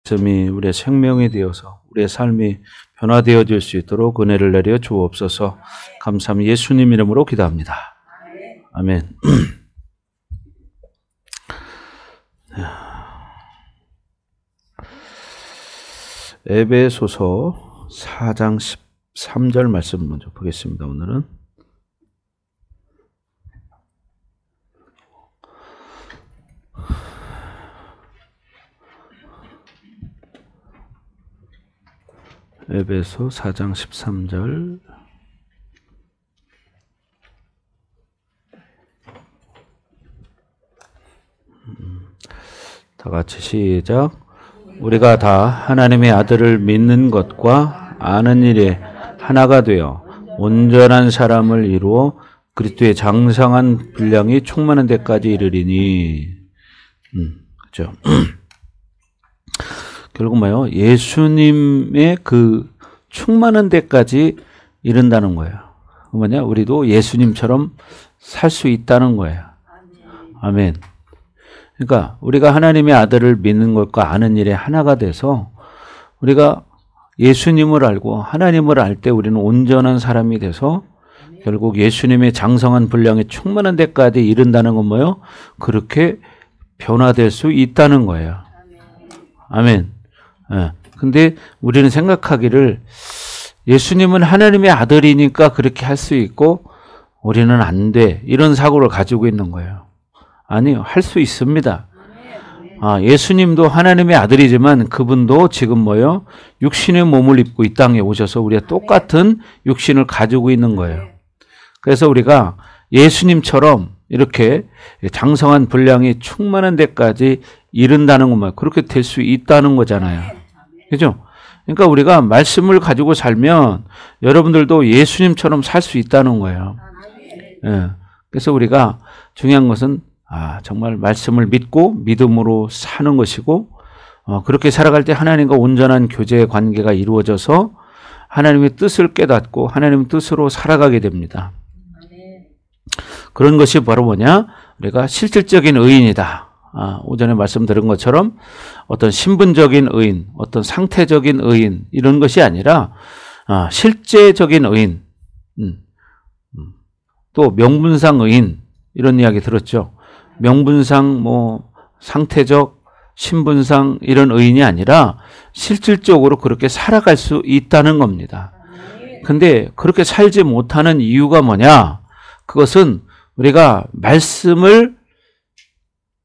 말씀이 우리의 생명이 되어서 우리의 삶이 변화되어질 수 있도록 은혜를 내려 주옵소서. 감사합니다. 예수님 이름으로 기도합니다. 아멘. 에베소서 4장 13절 말씀 먼저 보겠습니다. 오늘은 에베소 4장 13절 다 같이 시작. 우리가 다 하나님의 아들을 믿는 것과 아는 일에 하나가 되어 온전한 사람을 이루어 그리스도의 장성한 분량이 충만한 데까지 이르리니. 그렇죠. 결국 뭐예요? 예수님의 그 충만한 데까지 이른다는 거예요. 뭐냐? 우리도 예수님처럼 살 수 있다는 거예요. 아멘. 그러니까 우리가 하나님의 아들을 믿는 것과 아는 일에 하나가 돼서 우리가 예수님을 알고 하나님을 알 때 우리는 온전한 사람이 돼서 결국 예수님의 장성한 분량에 충만한 데까지 이른다는 건 뭐예요? 그렇게 변화될 수 있다는 거예요. 아멘. 근데 우리는 생각하기를 예수님은 하나님의 아들이니까 그렇게 할 수 있고 우리는 안 돼. 이런 사고를 가지고 있는 거예요. 아니요. 할 수 있습니다. 예수님도 하나님의 아들이지만 그분도 지금 뭐예요? 육신의 몸을 입고 이 땅에 오셔서 우리가 똑같은 육신을 가지고 있는 거예요. 그래서 우리가 예수님처럼 이렇게 장성한 분량이 충만한 데까지 이른다는 것만 그렇게 될 수 있다는 거잖아요. 그죠? 그러니까 우리가 말씀을 가지고 살면 여러분들도 예수님처럼 살 수 있다는 거예요. 그래서 우리가 중요한 것은 정말 말씀을 믿고 믿음으로 사는 것이고 그렇게 살아갈 때 하나님과 온전한 교제의 관계가 이루어져서 하나님의 뜻을 깨닫고 하나님의 뜻으로 살아가게 됩니다. 그런 것이 바로 뭐냐? 우리가 실질적인 의인이다. 오전에 말씀드린 것처럼 어떤 신분적인 의인, 어떤 상태적인 의인 이런 것이 아니라 실제적인 의인, 또 명분상 의인 이런 이야기 들었죠. 명분상 상태적, 신분상 이런 의인이 아니라 실질적으로 그렇게 살아갈 수 있다는 겁니다. 근데 그렇게 살지 못하는 이유가 뭐냐? 그것은 우리가 말씀을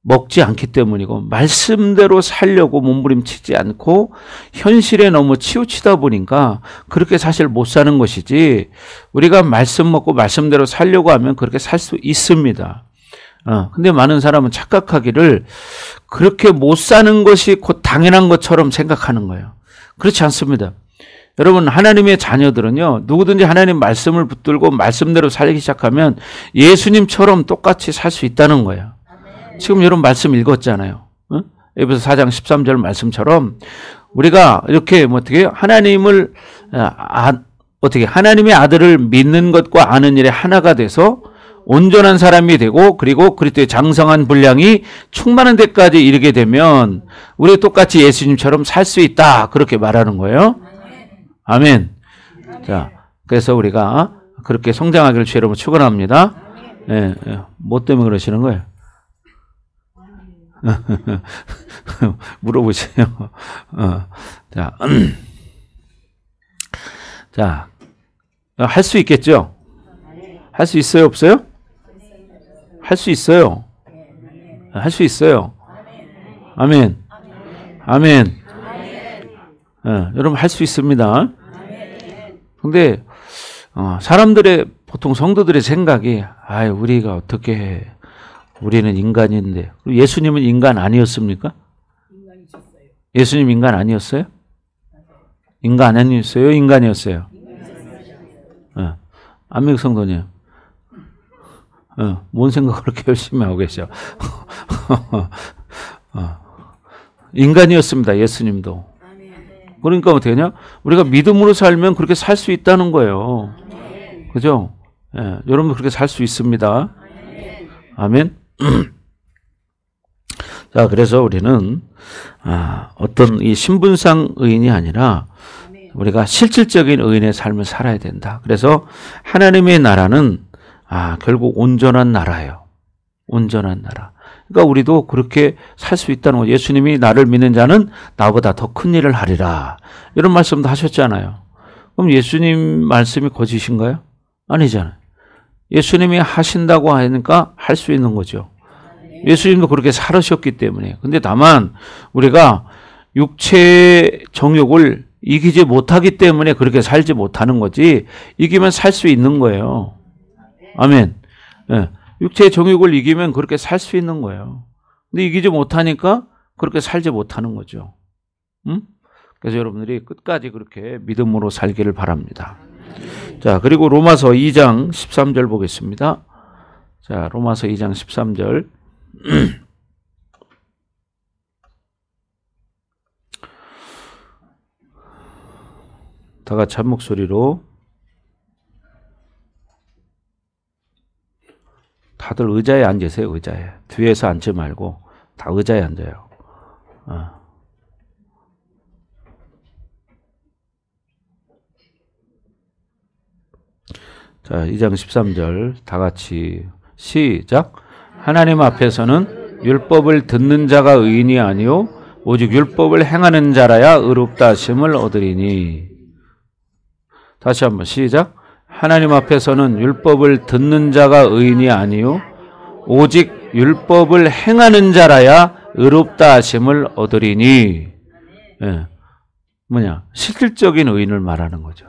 먹지 않기 때문이고 말씀대로 살려고 몸부림치지 않고 현실에 너무 치우치다 보니까 그렇게 사실 못 사는 것이지 우리가 말씀 먹고 말씀대로 살려고 하면 그렇게 살 수 있습니다. 근데 많은 사람은 착각하기를 그렇게 못 사는 것이 곧 당연한 것처럼 생각하는 거예요. 그렇지 않습니다. 여러분 하나님의 자녀들은요 누구든지 하나님 말씀을 붙들고 말씀대로 살기 시작하면 예수님처럼 똑같이 살 수 있다는 거예요. 지금 여러분 말씀 읽었잖아요. 에베소 4장 13절 말씀처럼 우리가 이렇게 어떻게 하나님을 어떻게 하나님의 아들을 믿는 것과 아는 일에 하나가 돼서 온전한 사람이 되고 그리고 그리스도의 장성한 분량이 충만한 데까지 이르게 되면 우리 똑같이 예수님처럼 살 수 있다. 그렇게 말하는 거예요. 아멘. 자, 그래서 우리가 그렇게 성장하기를 주의 이름으로 축원합니다. 뭐 때문에 그러시는 거예요? 물어보세요. 자, 할 수 있겠죠? 할 수 있어요, 없어요? 할 수 있어요. 할 수 있어요. 아멘. 아멘. 여러분 할 수 있습니다. 근데 사람들의 보통 성도들의 생각이 우리가 어떻게 해? 우리는 인간인데. 예수님은 인간 아니었습니까? 예수님 인간 아니었어요? 인간 아니었어요? 인간이었어요? 안미국 성도님. 뭔 생각 그렇게 열심히 하고 계셔? 인간이었습니다. 예수님도. 그러니까 어떻게 하냐? 우리가 믿음으로 살면 그렇게 살 수 있다는 거예요. 그죠? 여러분도 그렇게 살 수 있습니다. 아멘. 자, 그래서 우리는 어떤 이 신분상 의인이 아니라 우리가 실질적인 의인의 삶을 살아야 된다. 그래서 하나님의 나라는 결국 온전한 나라예요. 온전한 나라. 그러니까 우리도 그렇게 살 수 있다는 거죠. 예수님이 나를 믿는 자는 나보다 더 큰 일을 하리라. 이런 말씀도 하셨잖아요. 그럼 예수님 말씀이 거짓인가요? 아니잖아요. 예수님이 하신다고 하니까 할 수 있는 거죠. 예수님도 그렇게 살으셨기 때문에. 근데 다만 우리가 육체의 정욕을 이기지 못하기 때문에 그렇게 살지 못하는 거지, 이기면 살 수 있는 거예요. 아멘. 네. 육체의 정욕을 이기면 그렇게 살 수 있는 거예요. 근데 이기지 못하니까 그렇게 살지 못하는 거죠. 그래서 여러분들이 끝까지 그렇게 믿음으로 살기를 바랍니다. 자, 그리고 로마서 2장 13절 보겠습니다. 자, 로마서 2장 13절. 다 같이 한 목소리로. 다들 의자에 앉으세요. 의자에. 뒤에서 앉지 말고 다 의자에 앉아요. 자, 2장 13절 다 같이 시작. 하나님 앞에서는 율법을 듣는 자가 의인이 아니요 오직 율법을 행하는 자라야 의롭다 하심을 얻으리니. 다시 한번 시작. 하나님 앞에서는 율법을 듣는 자가 의인이 아니요 오직 율법을 행하는 자라야 의롭다 하심을 얻으리니. 예. 뭐냐? 실질적인 의인을 말하는 거죠.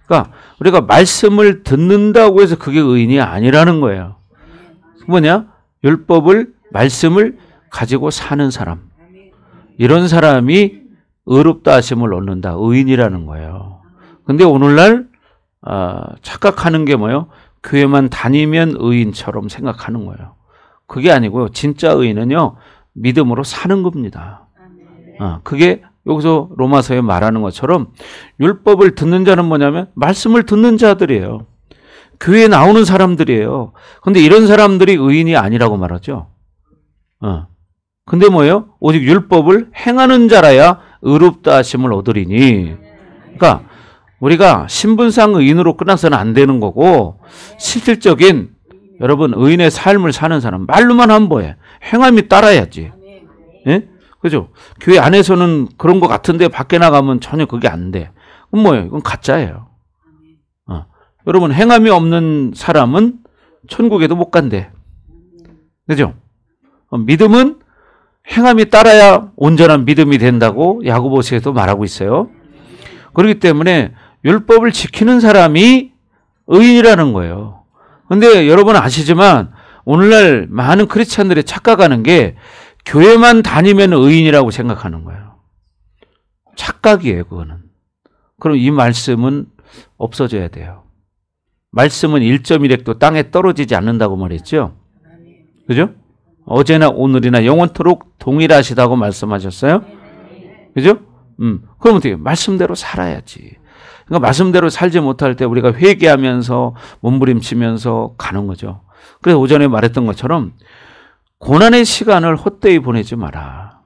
그러니까 우리가 말씀을 듣는다고 해서 그게 의인이 아니라는 거예요. 뭐냐? 율법을, 말씀을 가지고 사는 사람. 이런 사람이 의롭다 하심을 얻는다. 의인이라는 거예요. 근데 오늘날 착각하는 게 뭐예요? 교회만 다니면 의인처럼 생각하는 거예요. 그게 아니고요. 진짜 의인은요, 믿음으로 사는 겁니다. 그게 여기서 로마서에 말하는 것처럼 율법을 듣는 자는 뭐냐면 말씀을 듣는 자들이에요. 교회에 나오는 사람들이에요. 근데 이런 사람들이 의인이 아니라고 말하죠. 근데 뭐예요? 오직 율법을 행하는 자라야 의롭다 하심을 얻으리니. 그러니까 우리가 신분상 의인으로 끝나서는 안 되는 거고, 실질적인 여러분 의인의 삶을 사는 사람, 말로만 하면 뭐해? 행함이 따라야지. 예? 그죠? 교회 안에서는 그런 것 같은데 밖에 나가면 전혀 그게 안 돼. 그럼 뭐예요? 이건 가짜예요. 여러분, 행함이 없는 사람은 천국에도 못 간대. 그죠? 믿음은 행함이 따라야 온전한 믿음이 된다고 야고보서에도 말하고 있어요. 그렇기 때문에 율법을 지키는 사람이 의인이라는 거예요. 근데 여러분 아시지만 오늘날 많은 크리스찬들이 착각하는 게 교회만 다니면 의인이라고 생각하는 거예요. 착각이에요, 그거는. 그럼 이 말씀은 없어져야 돼요. 말씀은 1.1핵도 땅에 떨어지지 않는다고 말했죠. 그죠? 어제나 오늘이나 영원토록 동일하시다고 말씀하셨어요. 그죠? 그럼 어떻게? 말씀대로 살아야지. 그러니까 말씀대로 살지 못할 때 우리가 회개하면서 몸부림치면서 가는 거죠. 그래서 오전에 말했던 것처럼 고난의 시간을 헛되이 보내지 마라.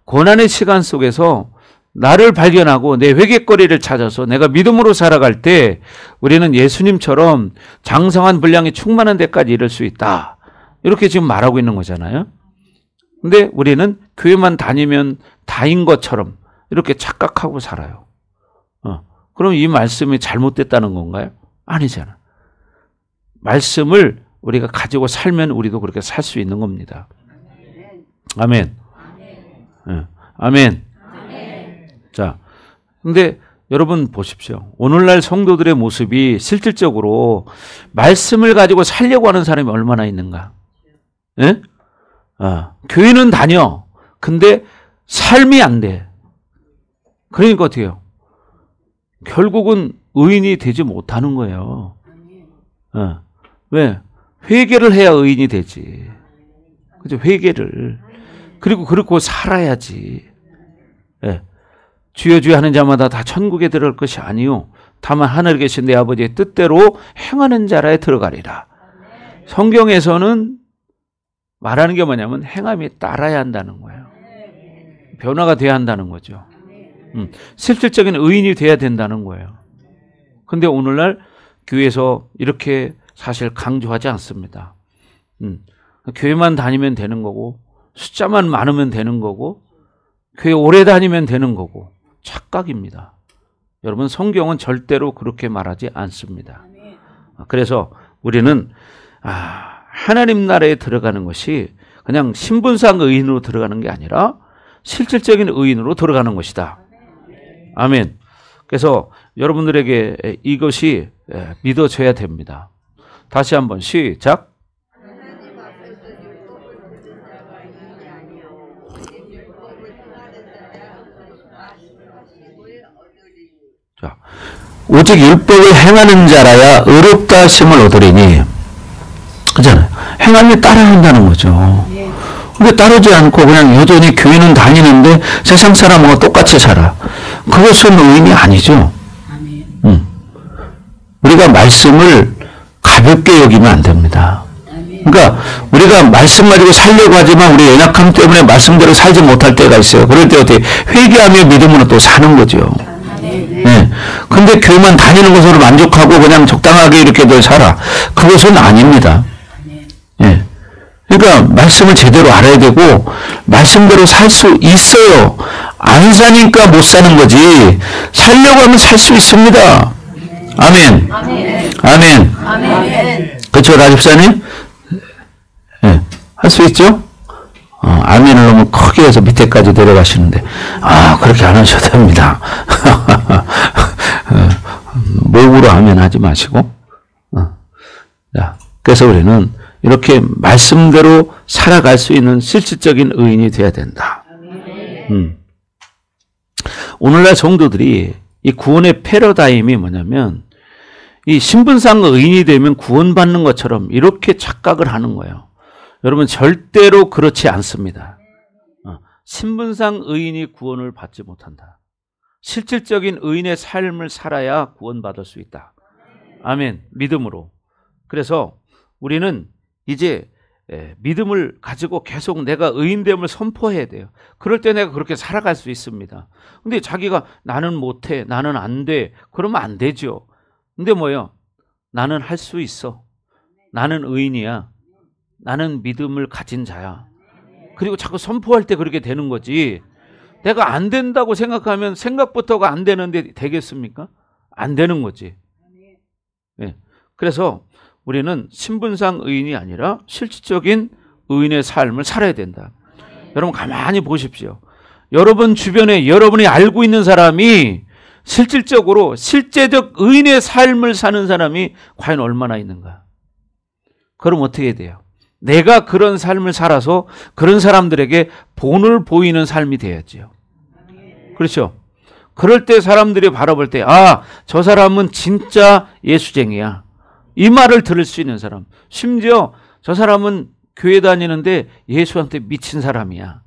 고난의 시간 속에서 나를 발견하고 내 회개거리를 찾아서 내가 믿음으로 살아갈 때 우리는 예수님처럼 장성한 분량이 충만한 데까지 이를 수 있다. 이렇게 지금 말하고 있는 거잖아요. 근데 우리는 교회만 다니면 다인 것처럼 이렇게 착각하고 살아요. 그럼 이 말씀이 잘못됐다는 건가요? 아니잖아. 말씀을 우리가 가지고 살면 우리도 그렇게 살 수 있는 겁니다. 아멘. 아멘. 자, 근데 여러분 보십시오. 오늘날 성도들의 모습이 실질적으로 말씀을 가지고 살려고 하는 사람이 얼마나 있는가? 예? 교회는 다녀. 근데 삶이 안 돼. 그러니까 어떻게 해요? 결국은 의인이 되지 못하는 거예요. 왜? 회개를 해야 의인이 되지. 그죠? 회개를. 그리고 그렇고 살아야지. 예. 주여 주여 하는 자마다 다 천국에 들어갈 것이 아니요 다만 하늘에 계신 내 아버지의 뜻대로 행하는 자라에 들어가리라. 성경에서는 말하는 게 뭐냐면 행함이 따라야 한다는 거예요. 변화가 돼야 한다는 거죠. 실질적인 의인이 돼야 된다는 거예요. 근데 오늘날 교회에서 이렇게 사실 강조하지 않습니다. 교회만 다니면 되는 거고, 숫자만 많으면 되는 거고, 교회 오래 다니면 되는 거고, 착각입니다. 여러분, 성경은 절대로 그렇게 말하지 않습니다. 그래서 우리는 하나님 나라에 들어가는 것이 그냥 신분상 의인으로 들어가는 게 아니라 실질적인 의인으로 들어가는 것이다. 아멘. 그래서 여러분들에게 이것이 믿어져야 됩니다. 다시 한번 시작. 자, 오직 율법을 행하는 자라야 의롭다 하심을 얻으리니, 그잖아요. 행함이 따라야 한다는 거죠. 근데 따르지 않고 그냥 여전히 교회는 다니는데 세상 사람하고 똑같이 살아. 그것은 의인이 아니죠. 우리가 말씀을 가볍게 여기면 안 됩니다. 그러니까 우리가 말씀 가지고 살려고 하지만 우리 연약함 때문에 말씀대로 살지 못할 때가 있어요. 그럴 때 어떻게 회개하며 믿음으로 또 사는 거죠. 네. 근데 교회만 다니는 것으로 만족하고 그냥 적당하게 이렇게 늘 살아. 그것은 아닙니다. 네. 그러니까 말씀을 제대로 알아야 되고 말씀대로 살 수 있어요. 안 사니까 못 사는 거지. 살려고 하면 살 수 있습니다. 아멘. 아멘. 아멘. 아멘. 그렇죠, 라집사님? 네. 할 수 있죠? 아멘을 너무 크게 해서 밑에까지 내려가시는데, 그렇게 안 하셔도 됩니다. 목으로 아멘 하지 마시고. 자, 그래서 우리는 이렇게 말씀대로 살아갈 수 있는 실질적인 의인이 되어야 된다. 오늘날 성도들이 이 구원의 패러다임이 뭐냐면, 이 신분상 의인이 되면 구원받는 것처럼 이렇게 착각을 하는 거예요. 여러분, 절대로 그렇지 않습니다. 신분상 의인이 구원을 받지 못한다. 실질적인 의인의 삶을 살아야 구원받을 수 있다. 아멘. 믿음으로. 그래서 우리는 이제 믿음을 가지고 계속 내가 의인됨을 선포해야 돼요. 그럴 때 내가 그렇게 살아갈 수 있습니다. 근데 자기가 나는 못해, 나는 안 돼, 그러면 안 되죠. 근데 뭐예요? 나는 할 수 있어. 나는 의인이야. 나는 믿음을 가진 자야. 그리고 자꾸 선포할 때 그렇게 되는 거지. 내가 안 된다고 생각하면 생각부터가 안 되는데 되겠습니까? 안 되는 거지. 네. 그래서 우리는 신분상 의인이 아니라 실질적인 의인의 삶을 살아야 된다. 여러분, 가만히 보십시오. 여러분 주변에 여러분이 알고 있는 사람이 실질적으로 실제적 의인의 삶을 사는 사람이 과연 얼마나 있는가? 그럼 어떻게 돼요? 내가 그런 삶을 살아서 그런 사람들에게 본을 보이는 삶이 돼야지요. 그렇죠? 그럴 때 사람들이 바라볼 때, 저 사람은 진짜 예수쟁이야. 이 말을 들을 수 있는 사람. 심지어 저 사람은 교회 다니는데 예수한테 미친 사람이야.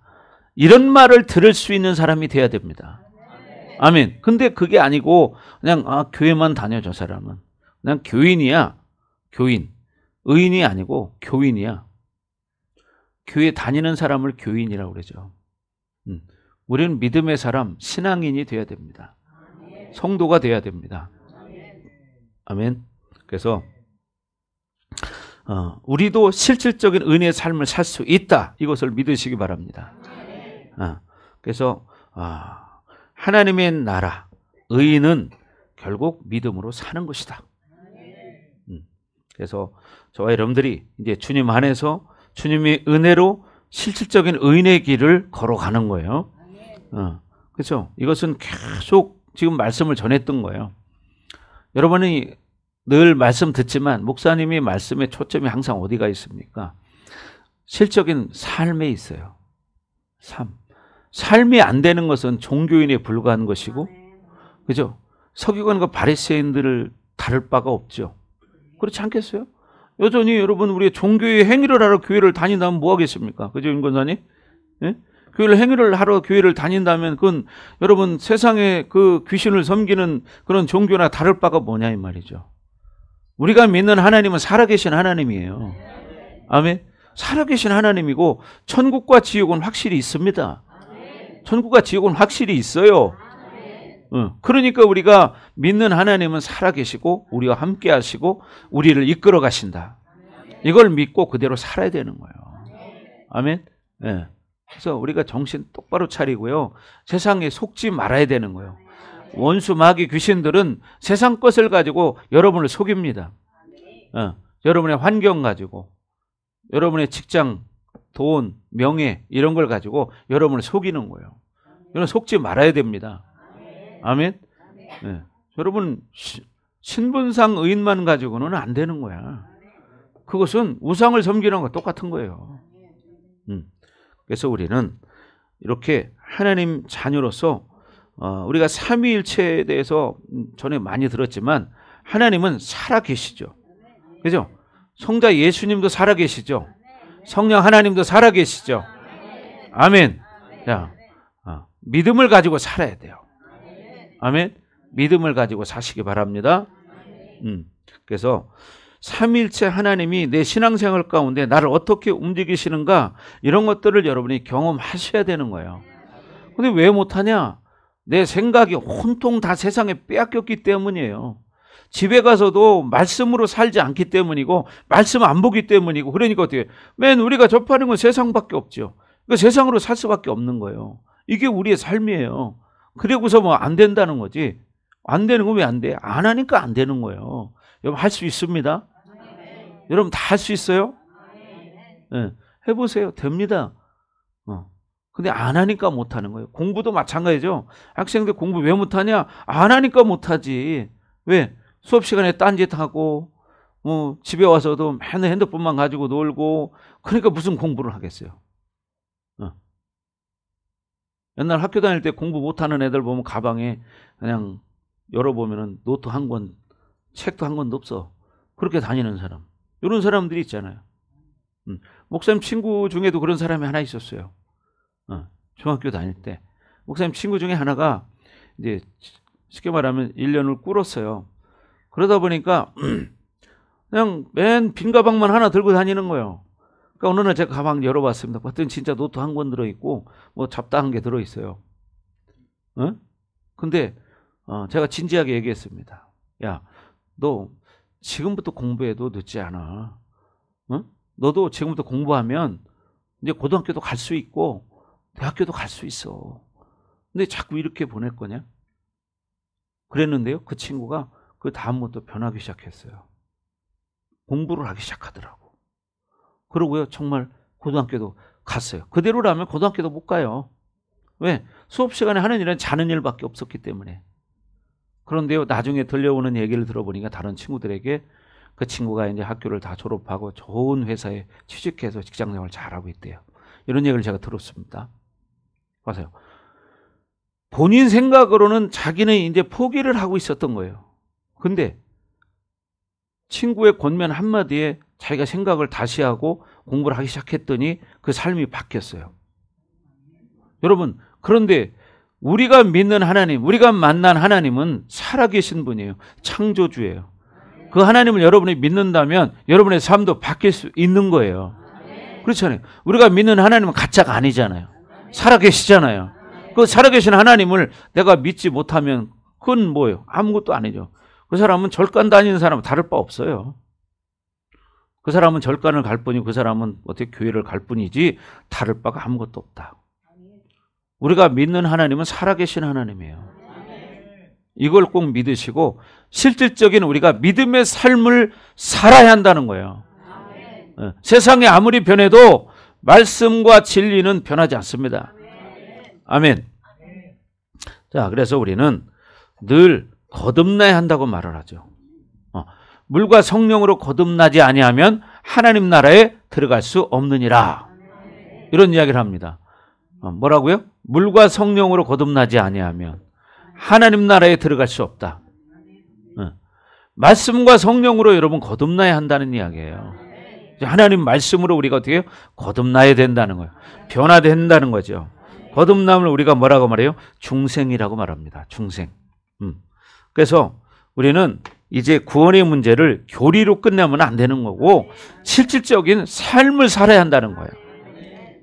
이런 말을 들을 수 있는 사람이 돼야 됩니다. 아멘. 근데 그게 아니고 그냥 교회만 다녀, 저 사람은. 그냥 교인이야. 교인. 의인이 아니고 교인이야. 교회 다니는 사람을 교인이라고 그러죠. 우리는 믿음의 사람, 신앙인이 돼야 됩니다. 성도가 돼야 됩니다. 아멘. 그래서 우리도 실질적인 은혜의 삶을 살 수 있다. 이것을 믿으시기 바랍니다. 그래서 하나님의 나라, 의인은 결국 믿음으로 사는 것이다. 그래서 저와 여러분들이 이제 주님 안에서 주님의 은혜로 실질적인 의인의 길을 걸어가는 거예요. 그렇죠? 이것은 계속 지금 말씀을 전했던 거예요. 여러분이 늘 말씀 듣지만 목사님이 말씀의 초점이 항상 어디가 있습니까? 실적인 삶에 있어요. 삶이 안 되는 것은 종교인에 불과한 것이고, 그죠? 서기관과 바리새인들을 다를 바가 없죠. 그렇지 않겠어요? 여전히 여러분, 우리 종교의 행위를 하러 교회를 다닌다면 뭐 하겠습니까? 그죠, 임 권사님? 예? 교회를 행위를 하러 교회를 다닌다면 그건 여러분 세상에 그 귀신을 섬기는 그런 종교나 다를 바가 뭐냐 이 말이죠. 우리가 믿는 하나님은 살아계신 하나님이에요. 아멘. 살아계신 하나님이고 천국과 지옥은 확실히 있습니다. 천국과 지옥은 확실히 있어요. 그러니까 우리가 믿는 하나님은 살아계시고 우리와 함께 하시고 우리를 이끌어 가신다. 이걸 믿고 그대로 살아야 되는 거예요. 아멘. 네. 그래서 우리가 정신 똑바로 차리고요. 세상에 속지 말아야 되는 거예요. 원수 마귀 귀신들은 세상 것을 가지고 여러분을 속입니다. 여러분의 환경 가지고, 여러분의 직장, 돈, 명예 이런 걸 가지고 여러분을 속이는 거예요. 여러분 속지 말아야 됩니다. 아멘. 네. 여러분 신분상 의인만 가지고는 안 되는 거야. 그것은 우상을 섬기는 것과 똑같은 거예요. 그래서 우리는 이렇게 하나님 자녀로서 우리가 삼위일체에 대해서 전에 많이 들었지만 하나님은 살아계시죠. 그죠? 성자 예수님도 살아계시죠. 성령 하나님도 살아계시죠. 아멘. 자, 믿음을 가지고 살아야 돼요. 아멘. 믿음을 가지고 사시기 바랍니다. 그래서 삼위일체 하나님이 내 신앙생활 가운데 나를 어떻게 움직이시는가 이런 것들을 여러분이 경험하셔야 되는 거예요. 근데 왜 못하냐? 내 생각이 온통 다 세상에 빼앗겼기 때문이에요. 집에 가서도 말씀으로 살지 않기 때문이고 말씀 안 보기 때문이고 그러니까 어떻게 맨 우리가 접하는 건 세상밖에 없죠. 그러니까 세상으로 살 수밖에 없는 거예요. 이게 우리의 삶이에요. 그리고서 뭐 안 된다는 거지. 안 되는 건 왜 안 돼? 안 하니까 안 되는 거예요. 여러분 할 수 있습니다. 여러분 다 할 수 있어요? 네, 해보세요. 됩니다. 근데 안 하니까 못하는 거예요. 공부도 마찬가지죠. 학생들 공부 왜 못하냐? 안 하니까 못하지. 왜? 수업 시간에 딴짓하고 집에 와서도 맨날 핸드폰만 가지고 놀고 그러니까 무슨 공부를 하겠어요. 옛날 학교 다닐 때 공부 못하는 애들 보면 가방에 그냥 열어보면은 노트 한 권, 책도 한 권도 없어. 그렇게 다니는 사람. 이런 사람들이 있잖아요. 목사님 친구 중에도 그런 사람이 하나 있었어요. 중학교 다닐 때. 목사님 친구 중에 하나가 이제 쉽게 말하면 1년을 꿇었어요. 그러다 보니까 그냥 맨 빈 가방만 하나 들고 다니는 거예요. 그러니까 어느 날 제가 가방 열어봤습니다. 봤더니 진짜 노트 한 권 들어있고 뭐 잡다한 게 들어있어요. 근데 제가 진지하게 얘기했습니다. 야, 너 지금부터 공부해도 늦지 않아. 너도 지금부터 공부하면 이제 고등학교도 갈 수 있고 대학교도 갈 수 있어. 근데 자꾸 이렇게 보낼 거냐? 그랬는데요. 그 친구가 그 다음부터 변하기 시작했어요. 공부를 하기 시작하더라고. 그러고요. 정말 고등학교도 갔어요. 그대로라면 고등학교도 못 가요. 왜? 수업 시간에 하는 일은 자는 일밖에 없었기 때문에. 그런데요. 나중에 들려오는 얘기를 들어보니까 다른 친구들에게 그 친구가 이제 학교를 다 졸업하고 좋은 회사에 취직해서 직장생활 잘하고 있대요. 이런 얘기를 제가 들었습니다. 봐세요. 본인 생각으로는 자기는 이제 포기를 하고 있었던 거예요. 근데 친구의 권면 한마디에 자기가 생각을 다시 하고 공부를 하기 시작했더니 그 삶이 바뀌었어요. 여러분, 그런데 우리가 믿는 하나님, 우리가 만난 하나님은 살아계신 분이에요. 창조주예요. 그 하나님을 여러분이 믿는다면 여러분의 삶도 바뀔 수 있는 거예요. 그렇잖아요. 우리가 믿는 하나님은 가짜가 아니잖아요. 살아계시잖아요. 그 살아계신 하나님을 내가 믿지 못하면 그건 뭐예요? 아무것도 아니죠. 그 사람은 절간 다니는 사람은 다를 바 없어요. 그 사람은 절간을 갈 뿐이고 그 사람은 어떻게 교회를 갈 뿐이지 다를 바가 아무것도 없다. 우리가 믿는 하나님은 살아계신 하나님이에요. 이걸 꼭 믿으시고 실질적인 우리가 믿음의 삶을 살아야 한다는 거예요. 세상이 아무리 변해도 말씀과 진리는 변하지 않습니다. 아멘. 자, 그래서 우리는 늘 거듭나야 한다고 말을 하죠. 물과 성령으로 거듭나지 아니하면 하나님 나라에 들어갈 수 없느니라. 이런 이야기를 합니다. 뭐라고요? 물과 성령으로 거듭나지 아니하면 하나님 나라에 들어갈 수 없다. 말씀과 성령으로 여러분 거듭나야 한다는 이야기예요. 하나님 말씀으로 우리가 어떻게 해요? 거듭나야 된다는 거예요. 변화된다는 거죠. 거듭남을 우리가 뭐라고 말해요? 중생이라고 말합니다. 중생. 그래서 우리는 이제 구원의 문제를 교리로 끝내면 안 되는 거고 실질적인 삶을 살아야 한다는 거예요.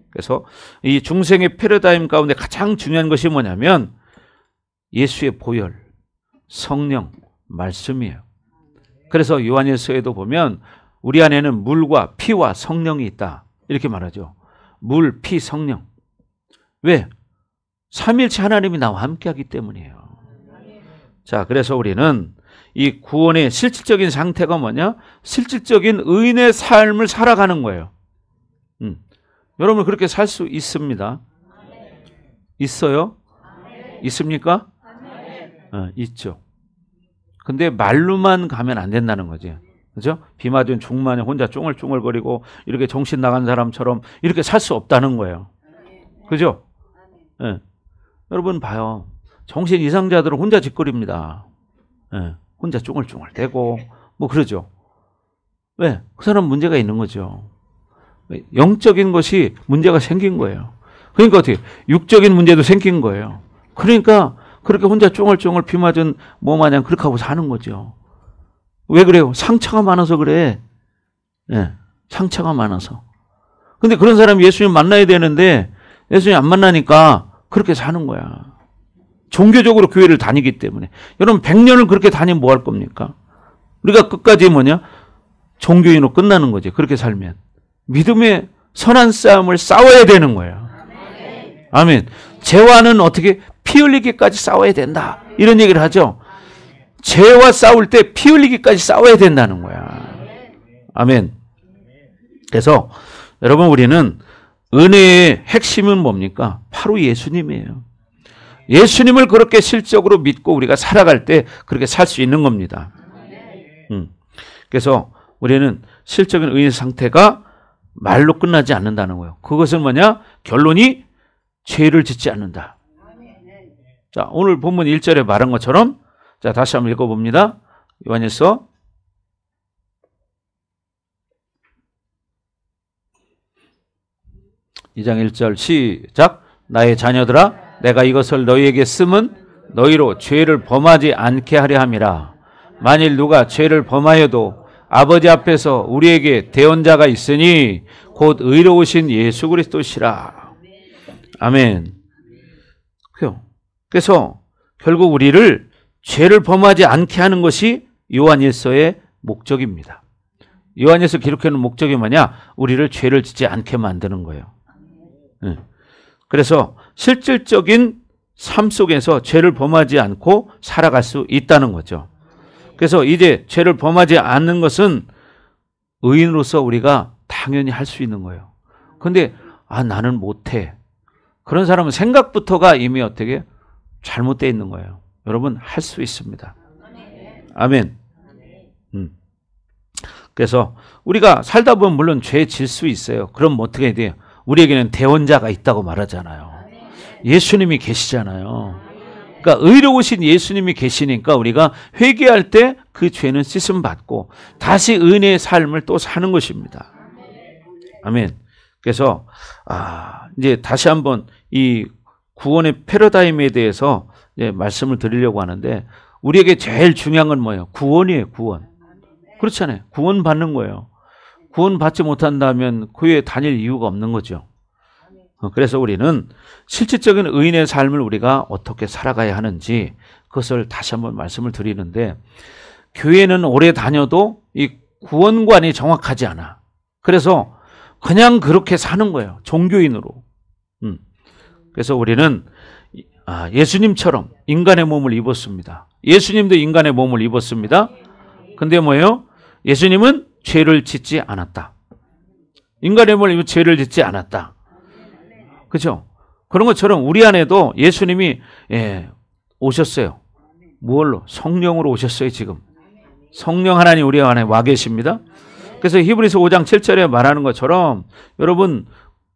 그래서 이 중생의 패러다임 가운데 가장 중요한 것이 뭐냐면 예수의 보혈, 성령, 말씀이에요. 그래서 요한일서에도 보면 우리 안에는 물과 피와 성령이 있다 이렇게 말하죠. 물, 피, 성령. 왜? 삼일체 하나님이 나와 함께하기 때문이에요. 자, 그래서 우리는 이 구원의 실질적인 상태가 뭐냐? 실질적인 의인의 삶을 살아가는 거예요. 여러분 그렇게 살 수 있습니다. 있어요? 있습니까? 있죠. 근데 말로만 가면 안 된다는 거지. 그죠? 비 맞은 중마녀 혼자 쫑얼쫑얼거리고 이렇게 정신 나간 사람처럼 이렇게 살 수 없다는 거예요. 그죠? 네. 여러분 봐요. 정신 이상자들은 혼자 짓거립니다. 네. 혼자 쫑얼쫑얼대고 뭐 그러죠. 왜? 그 사람 문제가 있는 거죠. 영적인 것이 문제가 생긴 거예요. 그러니까 어떻게 육적인 문제도 생긴 거예요. 그러니까 그렇게 혼자 쫑얼쫑얼 비 맞은 뭐 마냥 그렇게 하고 사는 거죠. 왜 그래요? 상처가 많아서 그래. 네, 상처가 많아서. 근데 그런 사람이 예수님 만나야 되는데 예수님 안 만나니까 그렇게 사는 거야. 종교적으로 교회를 다니기 때문에. 여러분 100년을 그렇게 다니면 뭐 할 겁니까? 우리가 끝까지 뭐냐? 종교인으로 끝나는 거지. 그렇게 살면. 믿음의 선한 싸움을 싸워야 되는 거예요. 아멘. 죄와는 어떻게 피 흘리기까지 싸워야 된다. 이런 얘기를 하죠. 죄와 싸울 때 피 흘리기까지 싸워야 된다는 거야. 아멘. 그래서 여러분 우리는 은혜의 핵심은 뭡니까? 바로 예수님이에요. 예수님을 그렇게 실적으로 믿고 우리가 살아갈 때 그렇게 살 수 있는 겁니다. 그래서 우리는 실적인 의인 상태가 말로 끝나지 않는다는 거예요. 그것은 뭐냐? 결론이 죄를 짓지 않는다. 자, 오늘 본문 1절에 말한 것처럼 자, 다시 한번 읽어봅니다. 요한일서 2장 1절 시작. 나의 자녀들아 내가 이것을 너희에게 쓰면 너희로 죄를 범하지 않게 하려 함이라. 만일 누가 죄를 범하여도 아버지 앞에서 우리에게 대언자가 있으니 곧 의로우신 예수 그리스도시라. 아멘. 그래서 결국 우리를 죄를 범하지 않게 하는 것이 요한일서의 목적입니다. 요한일서 기록해놓은 목적이 뭐냐? 우리를 죄를 짓지 않게 만드는 거예요. 그래서 실질적인 삶 속에서 죄를 범하지 않고 살아갈 수 있다는 거죠. 그래서 이제 죄를 범하지 않는 것은 의인으로서 우리가 당연히 할 수 있는 거예요. 근데 나는 못해. 그런 사람은 생각부터가 이미 어떻게 잘못되어 있는 거예요. 여러분 할 수 있습니다. 아멘. 그래서 우리가 살다 보면 물론 죄 질 수 있어요. 그럼 어떻게 돼요? 우리에게는 대언자가 있다고 말하잖아요. 예수님이 계시잖아요. 그러니까 의로우신 예수님이 계시니까 우리가 회개할 때 그 죄는 씻음 받고 다시 은혜의 삶을 또 사는 것입니다. 아멘. 그래서 이제 다시 한번 이 구원의 패러다임에 대해서 이제 말씀을 드리려고 하는데 우리에게 제일 중요한 건 뭐예요? 구원이에요. 구원. 그렇잖아요. 구원 받는 거예요. 구원 받지 못한다면 교회에 다닐 이유가 없는 거죠. 그래서 우리는 실질적인 의인의 삶을 우리가 어떻게 살아가야 하는지 그것을 다시 한번 말씀을 드리는데 교회는 오래 다녀도 이 구원관이 정확하지 않아. 그래서 그냥 그렇게 사는 거예요. 종교인으로. 그래서 우리는 예수님처럼 인간의 몸을 입었습니다. 예수님도 인간의 몸을 입었습니다. 근데 뭐예요? 예수님은 죄를 짓지 않았다. 인간의 몸을 입은 죄를 짓지 않았다. 그렇죠? 그런 것처럼 우리 안에도 예수님이 오셨어요. 무엇로? 성령으로 오셨어요. 지금. 성령 하나님 우리 안에 와 계십니다. 그래서 히브리서 5장 7절에 말하는 것처럼 여러분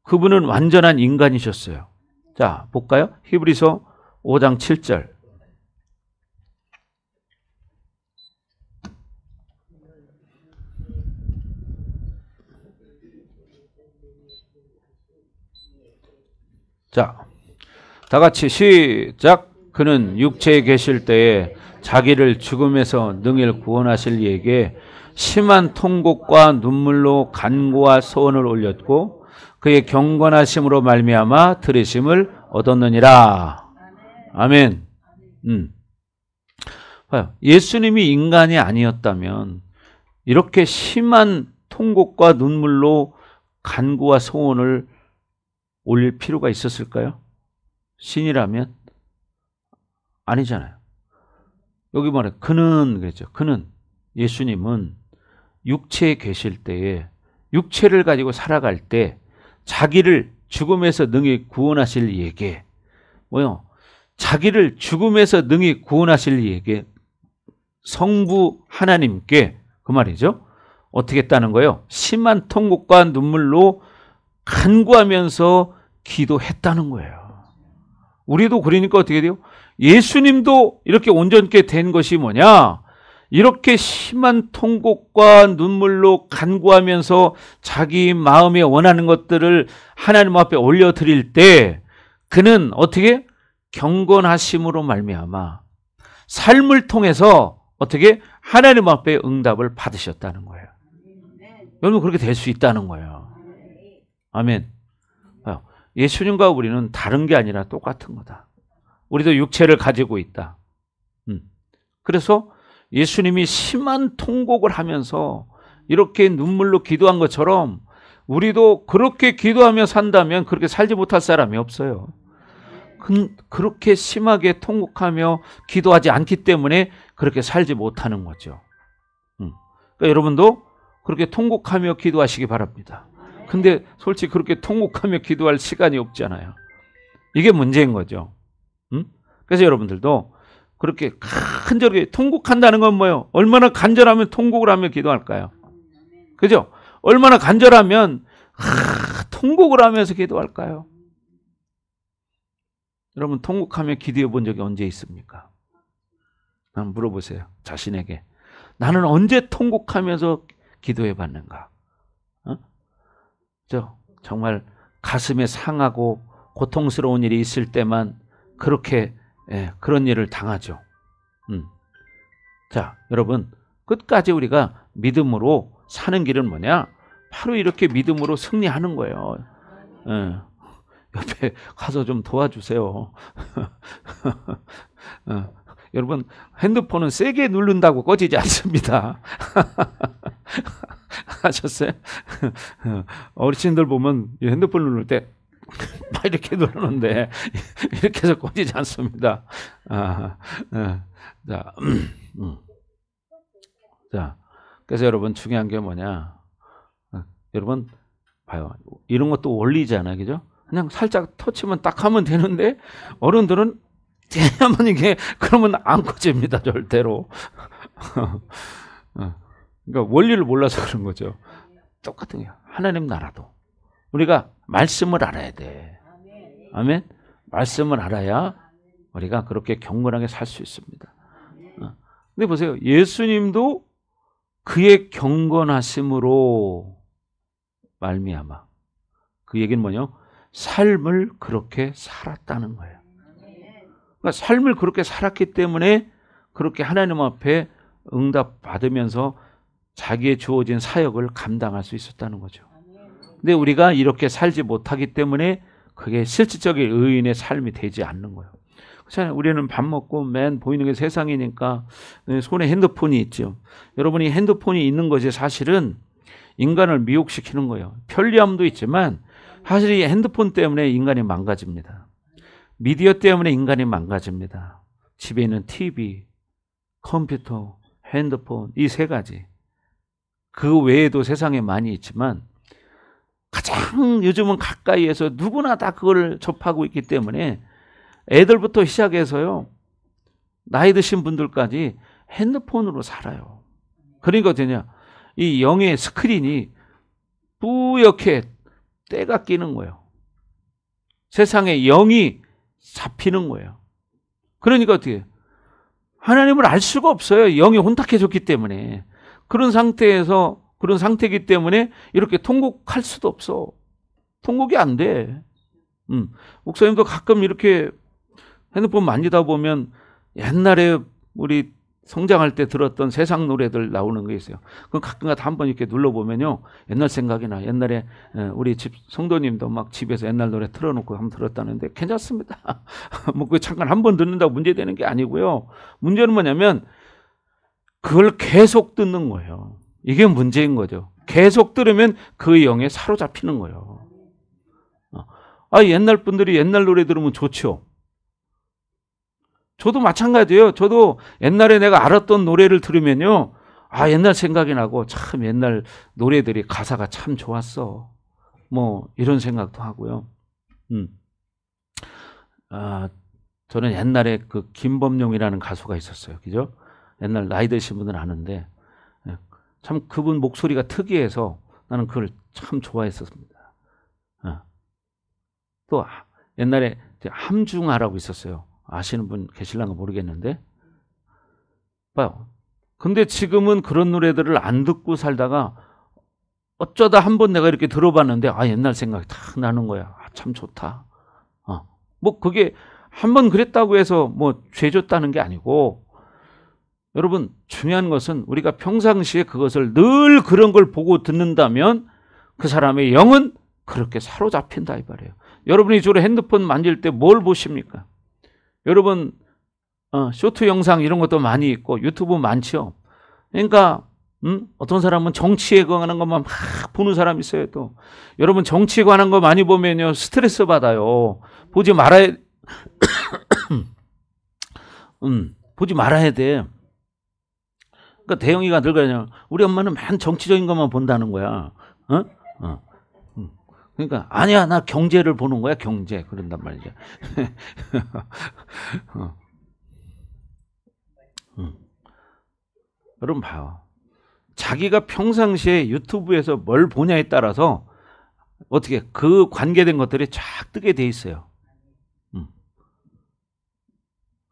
그분은 완전한 인간이셨어요. 자, 볼까요? 히브리서 5장 7절. 자, 다 같이 시작. 그는 육체에 계실 때에 자기를 죽음에서 능히 구원하실 이에게 심한 통곡과 눈물로 간구와 소원을 올렸고 그의 경건하심으로 말미암아 들으심을 얻었느니라. 아멘. 봐요. 예수님이 인간이 아니었다면 이렇게 심한 통곡과 눈물로 간구와 소원을 올릴 필요가 있었을까요? 신이라면? 아니잖아요. 여기 말해 그는 그랬죠. 그는 예수님은 육체에 계실 때에 육체를 가지고 살아갈 때 자기를 죽음에서 능히 구원하실 이에게 뭐요? 자기를 죽음에서 능히 구원하실 이에게 성부 하나님께 그 말이죠. 어떻게 했다는 거예요? 심한 통곡과 눈물로 간구하면서 기도했다는 거예요. 우리도 그러니까 어떻게 돼요? 예수님도 이렇게 온전케 된 것이 뭐냐? 이렇게 심한 통곡과 눈물로 간구하면서 자기 마음에 원하는 것들을 하나님 앞에 올려드릴 때 그는 어떻게? 경건하심으로 말미암아 삶을 통해서 어떻게? 하나님 앞에 응답을 받으셨다는 거예요. 여러분 그렇게 될 수 있다는 거예요. 아멘. 예수님과 우리는 다른 게 아니라 똑같은 거다. 우리도 육체를 가지고 있다. 그래서 예수님이 심한 통곡을 하면서 이렇게 눈물로 기도한 것처럼 우리도 그렇게 기도하며 산다면 그렇게 살지 못할 사람이 없어요. 그렇게 심하게 통곡하며 기도하지 않기 때문에 그렇게 살지 못하는 거죠. 그러니까 여러분도 그렇게 통곡하며 기도하시기 바랍니다. 근데 솔직히 그렇게 통곡하며 기도할 시간이 없잖아요. 이게 문제인 거죠. 그래서 여러분들도 그렇게 간절하게 통곡한다는 건 뭐예요? 얼마나 간절하면 통곡을 하며 기도할까요? 그죠? 얼마나 간절하면 통곡을 하면서 기도할까요? 여러분 통곡하며 기도해 본 적이 언제 있습니까? 한번 물어보세요. 자신에게. 나는 언제 통곡하면서 기도해 봤는가? 정말 가슴에 상하고 고통스러운 일이 있을 때만 그렇게 그런 일을 당하죠. 자, 여러분 끝까지 우리가 믿음으로 사는 길은 뭐냐? 바로 이렇게 믿음으로 승리하는 거예요. 옆에 가서 좀 도와주세요. 여러분 핸드폰은 세게 누른다고 꺼지지 않습니다. 아셨어요? 어르신들 보면 핸드폰 누를 때 막 이렇게 누르는데 이렇게 해서 꺼지지 않습니다. 자, 그래서 여러분 중요한 게 뭐냐? 여러분 봐요. 이런 것도 원리잖아요, 그죠? 그냥 살짝 터치면 딱 하면 되는데 어른들은 하면 이게 그러면 안 꺼집니다, 절대로. 그러니까 원리를 몰라서 그런 거죠. 똑같은 거예요. 하나님 나라도 우리가 말씀을 알아야 돼. 아멘. 말씀을 알아야 우리가 그렇게 경건하게 살 수 있습니다. 근데 보세요. 예수님도 그의 경건하심으로 말미암아. 그 얘기는 뭐냐? 삶을 그렇게 살았다는 거예요. 그러니까 삶을 그렇게 살았기 때문에 그렇게 하나님 앞에 응답 받으면서 자기의 주어진 사역을 감당할 수 있었다는 거죠. 근데 우리가 이렇게 살지 못하기 때문에 그게 실질적인 의인의 삶이 되지 않는 거예요. 그렇잖아요. 우리는 밥 먹고 맨 보이는 게 세상이니까 손에 핸드폰이 있죠. 여러분이 핸드폰이 있는 것이 사실은 인간을 미혹시키는 거예요. 편리함도 있지만 사실 이 핸드폰 때문에 인간이 망가집니다. 미디어 때문에 인간이 망가집니다. 집에 있는 TV, 컴퓨터, 핸드폰 이 세 가지. 그 외에도 세상에 많이 있지만 가장 요즘은 가까이에서 누구나 다 그걸 접하고 있기 때문에 애들부터 시작해서요. 나이 드신 분들까지 핸드폰으로 살아요. 그러니까 어떠냐. 이 영의 스크린이 뿌옇게 때가 끼는 거예요. 세상에 영이 잡히는 거예요. 그러니까 어떻게 하나님을 알 수가 없어요. 영이 혼탁해졌기 때문에. 그런 상태이기 때문에 이렇게 통곡할 수도 없어. 통곡이 안 돼. 목사님도 가끔 이렇게 핸드폰 만지다 보면 옛날에 우리 성장할 때 들었던 세상 노래들 나오는 게 있어요. 그럼 가끔가다 한번 이렇게 눌러보면요. 옛날 생각이 나. 옛날에 우리 집 성도님도 막 집에서 옛날 노래 틀어놓고 한번 들었다는데 괜찮습니다. 뭐 그 잠깐 한번 듣는다고 문제되는 게 아니고요. 문제는 뭐냐면 그걸 계속 듣는 거예요. 이게 문제인 거죠. 계속 들으면 그 영에 사로잡히는 거예요. 옛날 분들이 옛날 노래 들으면 좋죠. 저도 마찬가지예요. 저도 옛날에 내가 알았던 노래를 들으면요. 옛날 생각이 나고 참 옛날 노래들이 가사가 참 좋았어. 뭐 이런 생각도 하고요. 저는 옛날에 그 김범용이라는 가수가 있었어요. 그죠? 옛날 나이 드신 분은 아는데 참 그분 목소리가 특이해서 나는 그걸 참 좋아했었습니다. 또 옛날에 함중아라고 있었어요. 아시는 분 계실랑가 모르겠는데 봐요. 근데 지금은 그런 노래들을 안 듣고 살다가 어쩌다 한번 내가 이렇게 들어봤는데 옛날 생각이 딱 나는 거야. 참 좋다. 뭐 그게 한번 그랬다고 해서 뭐 죄졌다는 게 아니고 여러분 중요한 것은 우리가 평상시에 그것을 늘 그런 걸 보고 듣는다면 그 사람의 영은 그렇게 사로잡힌다 이 말이에요. 여러분이 주로 핸드폰 만질 때 뭘 보십니까? 여러분 쇼트 영상 이런 것도 많이 있고 유튜브 많죠. 그러니까 어떤 사람은 정치에 관한 것만 막 보는 사람이 있어요. 또 여러분 정치에 관한 거 많이 보면요 스트레스 받아요. 보지 말아야 보지 말아야 돼. 그러니까 대영이가 늘 그러냐. 우리 엄마는 맨 정치적인 것만 본다는 거야. 그러니까 아니야 나 경제를 보는 거야. 경제 그런단 말이죠. 여러분 봐요. 자기가 평상시에 유튜브에서 뭘 보냐에 따라서 어떻게 그 관계된 것들이 쫙 뜨게 돼 있어요.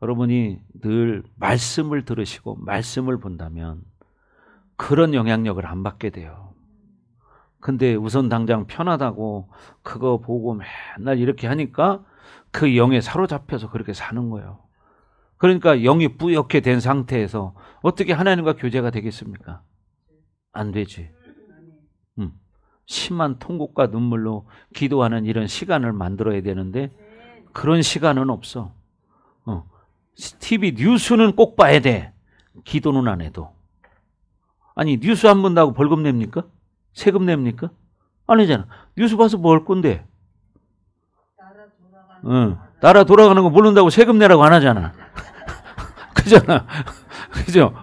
여러분이 늘 말씀을 들으시고 말씀을 본다면 그런 영향력을 안 받게 돼요. 근데 우선 당장 편하다고 그거 보고 맨날 이렇게 하니까 그 영에 사로잡혀서 그렇게 사는 거예요. 그러니까 영이 뿌옇게 된 상태에서 어떻게 하나님과 교제가 되겠습니까? 안 되지. 심한 통곡과 눈물로 기도하는 이런 시간을 만들어야 되는데 그런 시간은 없어. TV 뉴스는 꼭 봐야 돼. 기도는 안 해도. 아니 뉴스 한 번 나고 벌금 냅니까? 세금 냅니까? 아니잖아. 뉴스 봐서 뭐 할 건데? 나라 돌아가는 거 모른다고 세금 내라고 안 하잖아. 그잖아. 그죠?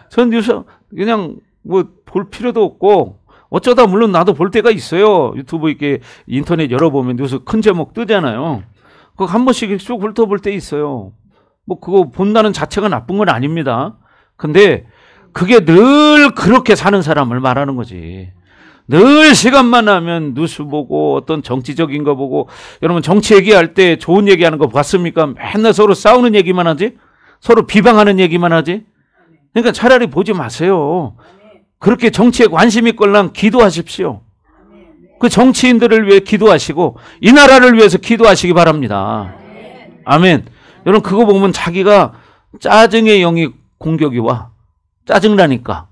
전 뉴스 그냥 뭐 볼 필요도 없고 어쩌다 물론 나도 볼 때가 있어요. 유튜브 이렇게 인터넷 열어보면 뉴스 큰 제목 뜨잖아요. 그거 한 번씩 쭉 훑어볼 때 있어요. 뭐 그거 본다는 자체가 나쁜 건 아닙니다. 근데 그게 늘 그렇게 사는 사람을 말하는 거지. 늘 시간만 나면 뉴스 보고 어떤 정치적인 거 보고 여러분 정치 얘기할 때 좋은 얘기하는 거 봤습니까? 맨날 서로 싸우는 얘기만 하지? 서로 비방하는 얘기만 하지? 그러니까 차라리 보지 마세요. 그렇게 정치에 관심 있걸랑 기도하십시오. 그 정치인들을 위해 기도하시고 이 나라를 위해서 기도하시기 바랍니다. 아멘. 여러분 그거 보면 자기가 짜증의 영이 공격이 와. 짜증나니까.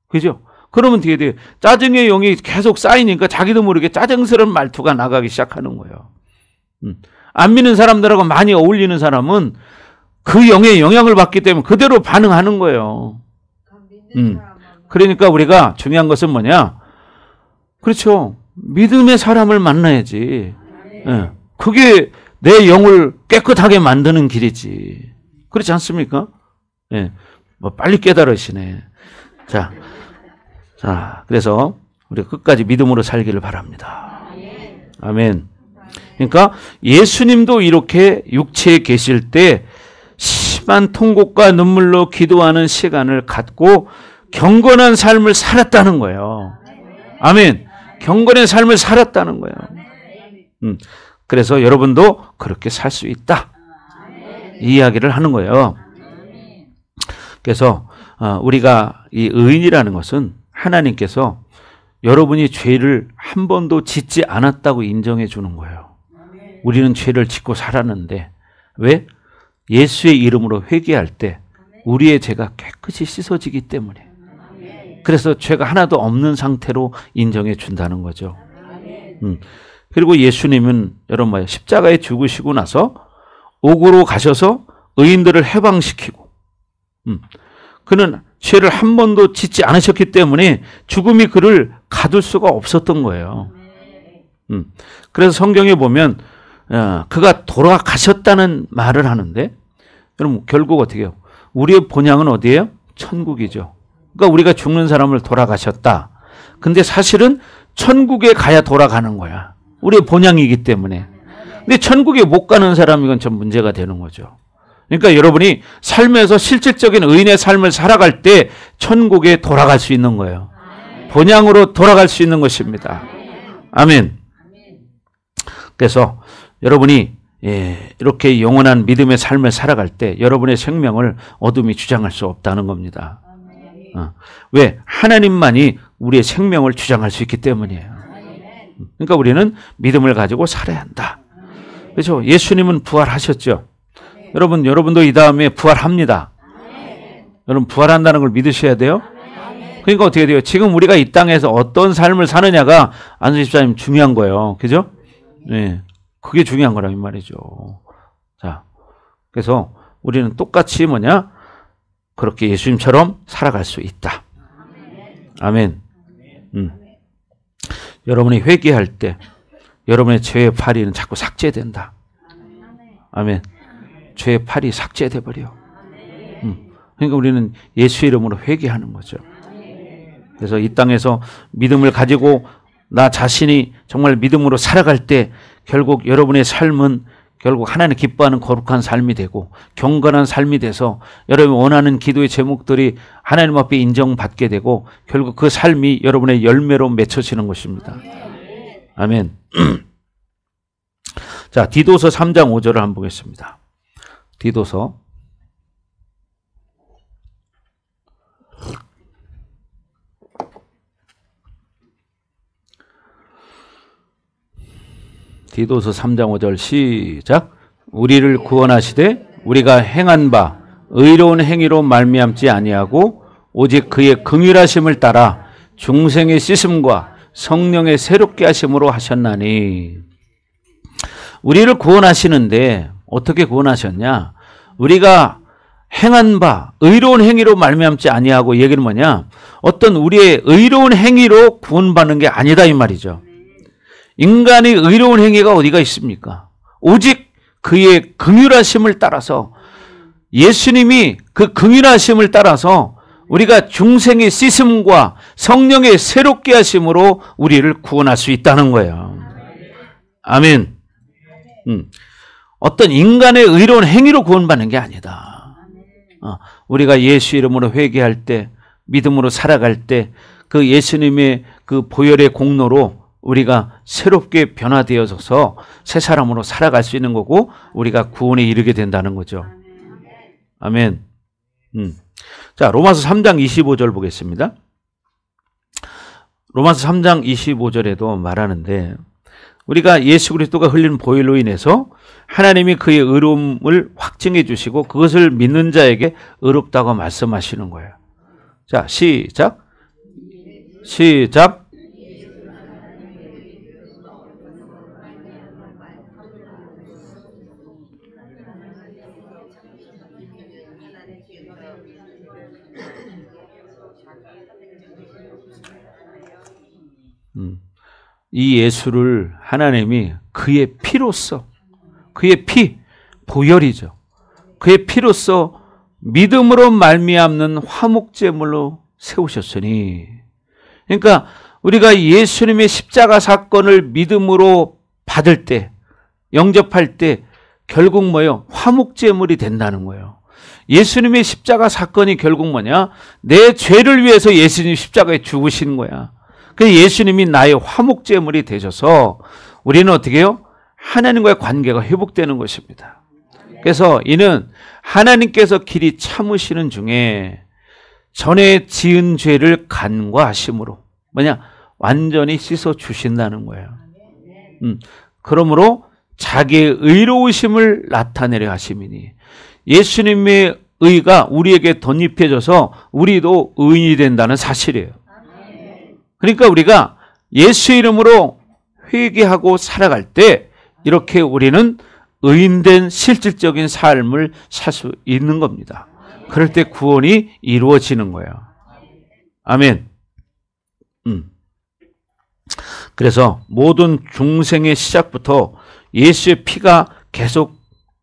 그죠? 그러면 뒤에 돼요. 짜증의 영이 계속 쌓이니까 자기도 모르게 짜증스러운 말투가 나가기 시작하는 거예요. 안 믿는 사람들하고 많이 어울리는 사람은 그 영의 영향을 받기 때문에 그대로 반응하는 거예요. 그러니까 우리가 중요한 것은 뭐냐? 그렇죠. 믿음의 사람을 만나야지. 네. 그게 내 영을 깨끗하게 만드는 길이지. 그렇지 않습니까? 네. 뭐 빨리 깨달으시네. 자, 그래서 우리가 끝까지 믿음으로 살기를 바랍니다. 아멘. 그러니까 예수님도 이렇게 육체에 계실 때 심한 통곡과 눈물로 기도하는 시간을 갖고 경건한 삶을 살았다는 거예요. 아멘. 경건의 삶을 살았다는 거예요. 그래서 여러분도 그렇게 살 수 있다. 이 이야기를 하는 거예요. 그래서 우리가 이 의인이라는 것은 하나님께서 여러분이 죄를 한 번도 짓지 않았다고 인정해 주는 거예요. 우리는 죄를 짓고 살았는데 왜? 예수의 이름으로 회개할 때 우리의 죄가 깨끗이 씻어지기 때문에. 그래서 죄가 하나도 없는 상태로 인정해 준다는 거죠. 그리고 예수님은 여러분 뭐예요? 십자가에 죽으시고 나서 옥으로 가셔서 의인들을 해방시키고 그는 죄를 한 번도 짓지 않으셨기 때문에 죽음이 그를 가둘 수가 없었던 거예요. 그래서 성경에 보면 그가 돌아가셨다는 말을 하는데 여러분 결국 어떻게 해요? 우리의 본향은 어디예요? 천국이죠. 그러니까 우리가 죽는 사람을 돌아가셨다. 근데 사실은 천국에 가야 돌아가는 거야. 우리의 본향이기 때문에. 근데 천국에 못 가는 사람 이건 좀 문제가 되는 거죠. 그러니까 여러분이 삶에서 실질적인 의인의 삶을 살아갈 때 천국에 돌아갈 수 있는 거예요. 본향으로 돌아갈 수 있는 것입니다. 아멘. 그래서 여러분이 이렇게 영원한 믿음의 삶을 살아갈 때 여러분의 생명을 어둠이 주장할 수 없다는 겁니다. 왜? 하나님만이 우리의 생명을 주장할 수 있기 때문이에요. 그러니까 우리는 믿음을 가지고 살아야 한다. 그렇죠? 예수님은 부활하셨죠. 여러분도 이 다음에 부활합니다. 여러분 부활한다는 걸 믿으셔야 돼요. 그러니까 어떻게 돼요? 지금 우리가 이 땅에서 어떤 삶을 사느냐가 안수 집사님 중요한 거예요. 그죠? 네, 그게 중요한 거란 말이죠. 자, 그래서 우리는 똑같이 그렇게 예수님처럼 살아갈 수 있다. 아멘. 여러분이 회개할 때 여러분의 죄의 파리는 자꾸 삭제된다. 아멘. 죄의 팔이 삭제돼 버려. 그러니까 우리는 예수 이름으로 회개하는 거죠. 그래서 이 땅에서 믿음을 가지고 나 자신이 정말 믿음으로 살아갈 때 결국 여러분의 삶은 결국 하나님 기뻐하는 거룩한 삶이 되고 경건한 삶이 돼서 여러분이 원하는 기도의 제목들이 하나님 앞에 인정받게 되고 결국 그 삶이 여러분의 열매로 맺혀지는 것입니다. 아멘. 자, 디도서 3장 5절을 한번 보겠습니다. 디도서 3장 5절 시작. 우리를 구원하시되 우리가 행한 바 의로운 행위로 말미암지 아니하고 오직 그의 긍휼하심을 따라 중생의 씻음과 성령의 새롭게 하심으로 하셨나니. 우리를 구원하시는데 어떻게 구원하셨냐? 우리가 행한 바 의로운 행위로 말미암지 아니하고 얘기는 뭐냐? 어떤 우리의 의로운 행위로 구원받는 게 아니다 이 말이죠. 인간의 의로운 행위가 어디가 있습니까? 오직 그의 긍휼하심을 따라서 예수님이 그 긍휼하심을 따라서 우리가 중생의 씻음과 성령의 새롭게 하심으로 우리를 구원할 수 있다는 거예요. 아멘. 어떤 인간의 의로운 행위로 구원받는 게 아니다. 우리가 예수 이름으로 회개할 때 믿음으로 살아갈 때 그 예수님의 그 보혈의 공로로 우리가 새롭게 변화되어져서 새 사람으로 살아갈 수 있는 거고 우리가 구원에 이르게 된다는 거죠. 아멘. 자, 로마서 3장 25절 보겠습니다. 로마서 3장 25절에도 말하는데 우리가 예수 그리스도가 흘린 보혈로 인해서 하나님이 그의 의로움을 확증해 주시고 그것을 믿는 자에게 의롭다고 말씀하시는 거예요. 자, 시작. 이 예수를 하나님이 그의 피로써 그의 피, 보혈이죠. 그의 피로써 믿음으로 말미암는 화목제물로 세우셨으니. 그러니까 우리가 예수님의 십자가 사건을 믿음으로 받을 때, 영접할 때 결국 뭐예요? 화목제물이 된다는 거예요. 예수님의 십자가 사건이 결국 뭐냐? 내 죄를 위해서 예수님 십자가에 죽으시는 거야. 그래서 예수님이 나의 화목제물이 되셔서 우리는 어떻게 해요? 하나님과의 관계가 회복되는 것입니다. 그래서 이는 하나님께서 길이 참으시는 중에 전에 지은 죄를 간과하심으로 완전히 씻어 주신다는 거예요. 그러므로 자기의 의로우심을 나타내려 하심이니. 예수님의 의가 우리에게 덧입혀져서 우리도 의인이 된다는 사실이에요. 그러니까 우리가 예수 이름으로 회개하고 살아갈 때 이렇게 우리는 의인된 실질적인 삶을 살 수 있는 겁니다. 그럴 때 구원이 이루어지는 거예요. 아멘. 그래서 모든 중생의 시작부터 예수의 피가 계속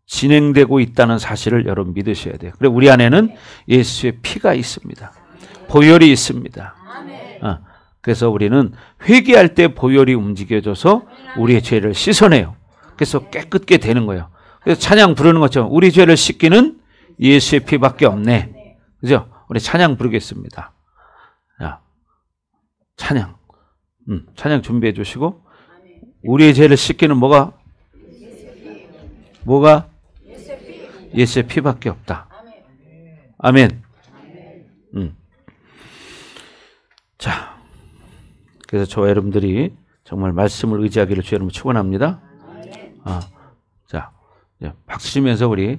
진행되고 있다는 사실을 여러분 믿으셔야 돼요. 그리고 우리 안에는 예수의 피가 있습니다. 보혈이 있습니다. 그래서 우리는 회개할 때 보혈이 움직여져서 우리의 죄를 씻어내요. 그래서 깨끗게 되는 거예요. 그래서 찬양 부르는 것처럼 우리 죄를 씻기는 예수의 피밖에 없네. 그죠? 우리 찬양 부르겠습니다. 자, 찬양. 찬양 준비해 주시고, 우리의 죄를 씻기는 뭐가? 예수의 피밖에 없다. 아멘. 자, 그래서 저와 여러분들이 정말 말씀을 의지하기를 주 여러분 축원합니다. 자, 박수 치면서 우리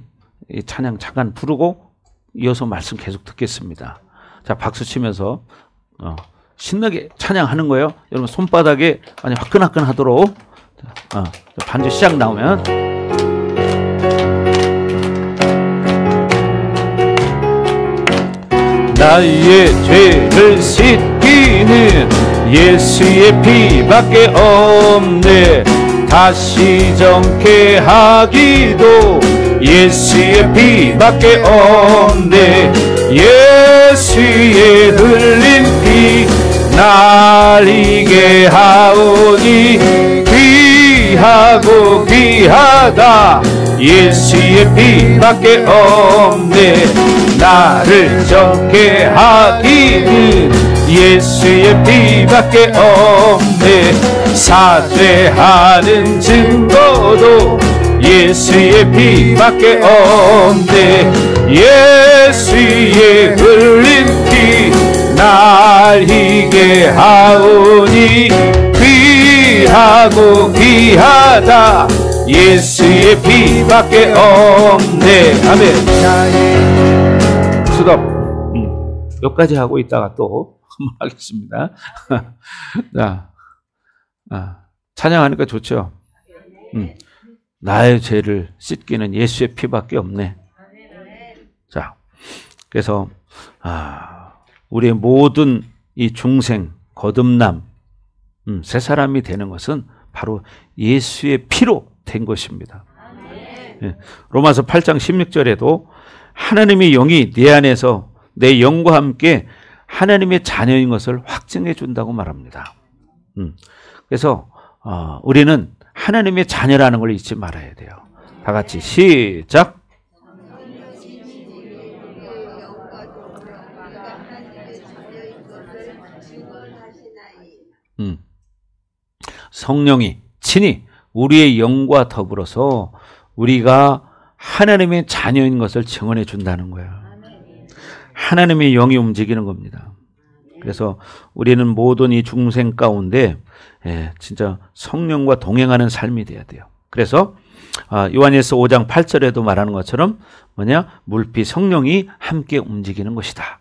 이 찬양 잠깐 부르고 이어서 말씀 계속 듣겠습니다. 자, 박수 치면서 신나게 찬양하는 거예요. 여러분 손바닥에 많이 화끈화끈하도록. 반주 시작 나오면 나의 죄를 씻기는 예수의 피밖에 없네. 다시 정케 하기도 예수의 피밖에 없네. 예수의 흘린 피 날리게 하오니 귀하고 귀하다. 예수의 피밖에 없네. 나를 정케 하기는 예수의 피밖에 없네. 사죄하는 증거도 예수의 피밖에 없네. 예수의 흘린 피 날리게 하오니 귀하고 귀하다. 예수의 피밖에 없네. 아멘. 스톱. 여기까지 하고 있다가 또 한번 하겠습니다. 자, 찬양하니까 좋죠. 나의 죄를 씻기는 예수의 피밖에 없네. 자, 그래서 우리의 모든 이 중생, 거듭남, 새 사람이 되는 것은 바로 예수의 피로 된 것입니다. 로마서 8장 16절에도 하나님의 영이 내 안에서 내 영과 함께 하나님의 자녀인 것을 확증해 준다고 말합니다. 그래서 우리는 하나님의 자녀라는 걸 잊지 말아야 돼요. 다 같이 시작. 성령이 친히 우리의 영과 더불어서 우리가 하나님의 자녀인 것을 증언해 준다는 거예요. 하나님의 영이 움직이는 겁니다. 그래서 우리는 모든 이 중생 가운데 진짜 성령과 동행하는 삶이 돼야 돼요. 그래서 요한일서 5장 8절에도 말하는 것처럼 뭐냐? 물피 성령이 함께 움직이는 것이다.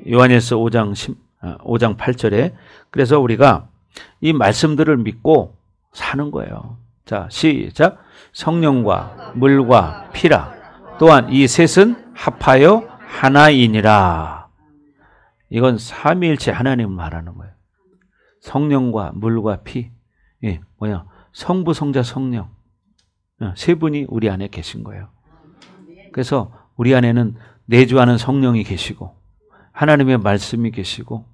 요한일서 5장 8절에 그래서 우리가 이 말씀들을 믿고 사는 거예요. 자, 시작. 성령과 물과 피라. 또한 이 셋은 합하여 하나이니라. 이건 삼위일체 하나님을 말하는 거예요. 성령과 물과 피. 뭐야? 성부, 성자, 성령. 세 분이 우리 안에 계신 거예요. 그래서 우리 안에는 내주하는 성령이 계시고 하나님의 말씀이 계시고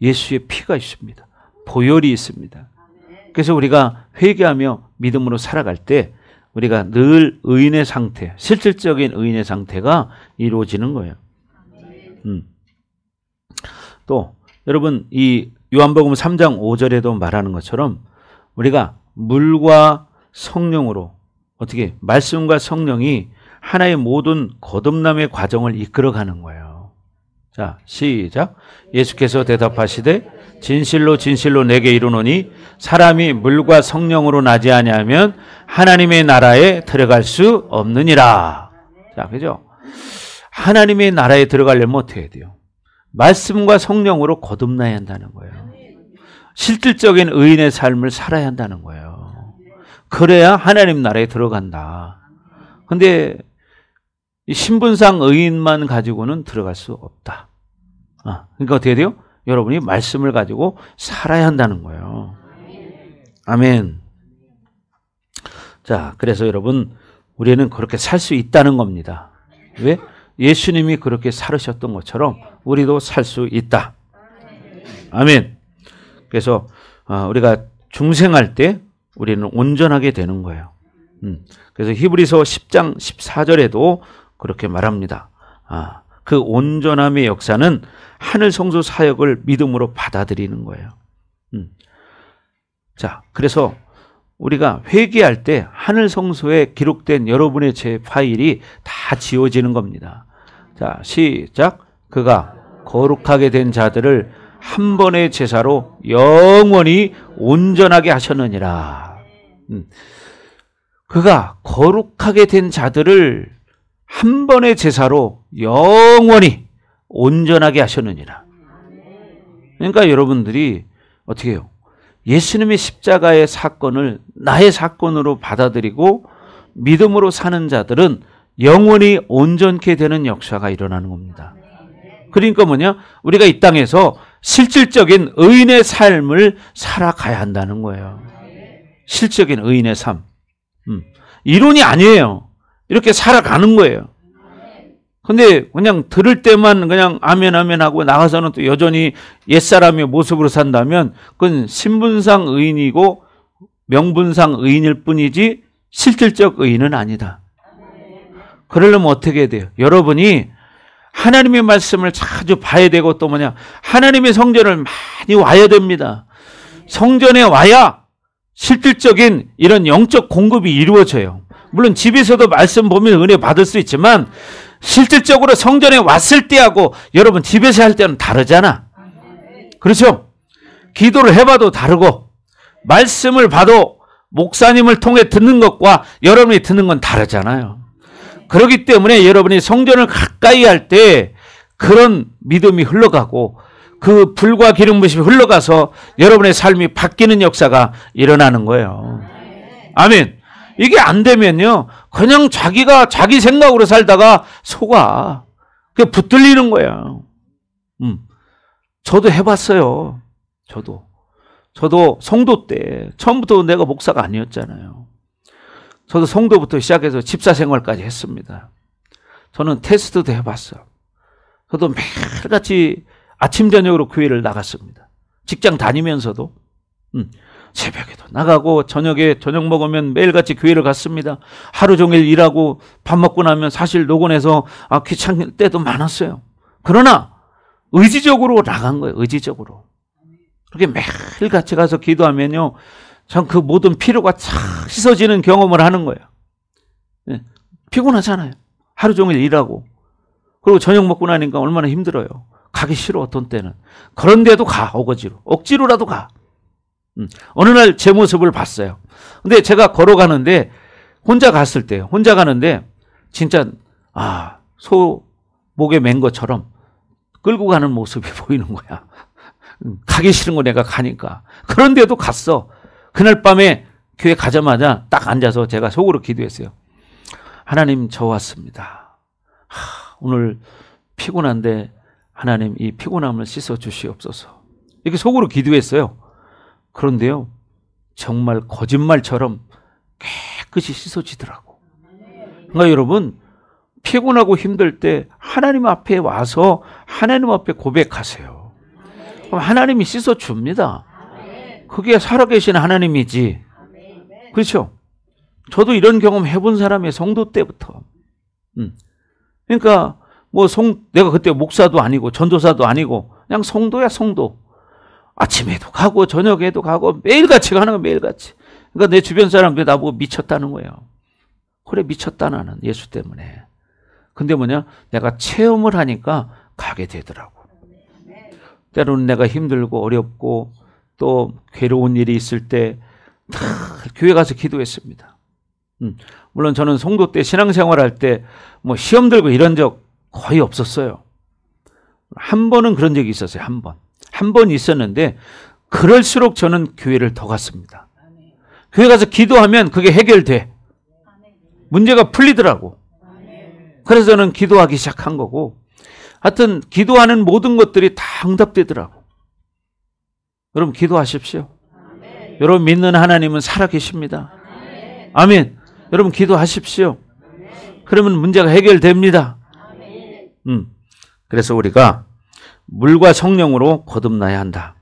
예수의 피가 있습니다. 보혈이 있습니다. 그래서 우리가 회개하며 믿음으로 살아갈 때 우리가 늘 의인의 상태, 실질적인 의인의 상태가 이루어지는 거예요. 또 여러분 이 요한복음 3장 5절에도 말하는 것처럼 우리가 물과 성령으로 어떻게 말씀과 성령이 하나의 모든 거듭남의 과정을 이끌어가는 거예요. 자, 시작. 예수께서 대답하시되 진실로 진실로 내게 이르노니 사람이 물과 성령으로 나지 아니하면 하나님의 나라에 들어갈 수 없느니라. 자, 그죠? 하나님의 나라에 들어가려면 어떻게 해야 돼요? 말씀과 성령으로 거듭나야 한다는 거예요. 실질적인 의인의 삶을 살아야 한다는 거예요. 그래야 하나님 나라에 들어간다. 근데 신분상 의인만 가지고는 들어갈 수 없다. 그러니까 어떻게 돼요? 여러분이 말씀을 가지고 살아야 한다는 거예요. 아멘. 자, 그래서 여러분, 우리는 그렇게 살 수 있다는 겁니다. 왜? 예수님이 그렇게 살으셨던 것처럼 우리도 살 수 있다. 아멘. 그래서 우리가 중생할 때 우리는 온전하게 되는 거예요. 그래서 히브리서 10장 14절에도 그렇게 말합니다. 그 온전함의 역사는 하늘 성소 사역을 믿음으로 받아들이는 거예요. 자, 그래서 우리가 회개할 때 하늘 성소에 기록된 여러분의 죄 파일이 다 지워지는 겁니다. 자, 시작. 그가 거룩하게 된 자들을 한 번의 제사로 영원히 온전하게 하셨느니라. 그가 거룩하게 된 자들을 한 번의 제사로 영원히 온전하게 하셨느니라. 그러니까 여러분들이 어떻게 해요? 예수님의 십자가의 사건을 나의 사건으로 받아들이고 믿음으로 사는 자들은 영원히 온전케 되는 역사가 일어나는 겁니다. 그러니까 뭐냐? 우리가 이 땅에서 실질적인 의인의 삶을 살아가야 한다는 거예요. 실질적인 의인의 삶. 이론이 아니에요. 이렇게 살아가는 거예요. 근데 그냥 들을 때만 그냥 아멘 아멘 하고 나가서는 또 여전히 옛사람의 모습으로 산다면 그건 신분상 의인이고 명분상 의인일 뿐이지 실질적 의인은 아니다. 그러려면 어떻게 해야 돼요? 여러분이 하나님의 말씀을 자주 봐야 되고 또 뭐냐? 하나님의 성전을 많이 와야 됩니다. 성전에 와야 실질적인 이런 영적 공급이 이루어져요. 물론 집에서도 말씀 보면 은혜 받을 수 있지만 실질적으로 성전에 왔을 때하고 여러분 집에서 할 때는 다르잖아. 그렇죠? 기도를 해봐도 다르고 말씀을 봐도 목사님을 통해 듣는 것과 여러분이 듣는 건 다르잖아요. 그렇기 때문에 여러분이 성전을 가까이 할 때 그런 믿음이 흘러가고 그 불과 기름 부심이 흘러가서 여러분의 삶이 바뀌는 역사가 일어나는 거예요. 아멘. 이게 안 되면요, 그냥 자기가 자기 생각으로 살다가 속아. 그게 붙들리는 거예요. 저도 해봤어요. 저도 성도 때 처음부터 내가 목사가 아니었잖아요. 저도 성도부터 시작해서 집사 생활까지 했습니다. 저는 테스트도 해봤어요. 저도 매일같이 아침 저녁으로 교회를 나갔습니다. 직장 다니면서도 새벽에도 나가고 저녁에 저녁 먹으면 매일같이 교회를 갔습니다. 하루 종일 일하고 밥 먹고 나면 사실 노곤해서 귀찮을 때도 많았어요. 그러나 의지적으로 나간 거예요. 의지적으로. 그렇게 매일같이 가서 기도하면요, 전 그 모든 피로가 싹 씻어지는 경험을 하는 거예요. 네. 피곤하잖아요. 하루 종일 일하고. 그리고 저녁 먹고 나니까 얼마나 힘들어요. 가기 싫어, 어떤 때는. 그런데도 가, 억지로라도 가. 어느 날 제 모습을 봤어요. 근데 제가 걸어가는데 혼자 가는데 진짜 소 목에 맨 것처럼 끌고 가는 모습이 보이는 거야. 가기 싫은 거 내가 가니까. 그런데도 갔어. 그날 밤에 교회 가자마자 딱 앉아서 제가 속으로 기도했어요. 하나님, 저 왔습니다. 오늘 피곤한데 하나님 이 피곤함을 씻어 주시옵소서. 이렇게 속으로 기도했어요. 그런데요, 정말 거짓말처럼 깨끗이 씻어지더라고. 그러니까 여러분, 피곤하고 힘들 때 하나님 앞에 와서 하나님 앞에 고백하세요. 그럼 하나님이 씻어줍니다. 그게 살아계신 하나님이지. 그렇죠? 저도 이런 경험 해본 사람이에요. 성도 때부터. 그러니까 내가 그때 목사도 아니고 전도사도 아니고 그냥 성도야, 성도. 아침에도 가고 저녁에도 가고 매일같이 가는 거야, 매일같이. 그러니까 내 주변 사람들이 나보고 미쳤다는 거예요. 그래, 미쳤다 나는 예수 때문에. 근데 뭐냐, 내가 체험을 하니까 가게 되더라고. 때로는 내가 힘들고 어렵고 또 괴로운 일이 있을 때 다 교회 가서 기도했습니다. 물론 저는 송도 때 신앙생활할 때 뭐 시험 들고 이런 적 거의 없었어요. 한 번은 그런 적이 있었어요. 한 번 있었는데 그럴수록 저는 교회를 더 갔습니다. 교회 가서 기도하면 그게 해결돼. 문제가 풀리더라고. 그래서 저는 기도하기 시작한 거고, 하여튼 기도하는 모든 것들이 다 응답되더라고. 여러분 기도하십시오. 여러분 믿는 하나님은 살아계십니다. 아멘. 여러분 기도하십시오. 그러면 문제가 해결됩니다. 그래서 우리가 물과 성령으로 거듭나야 한다.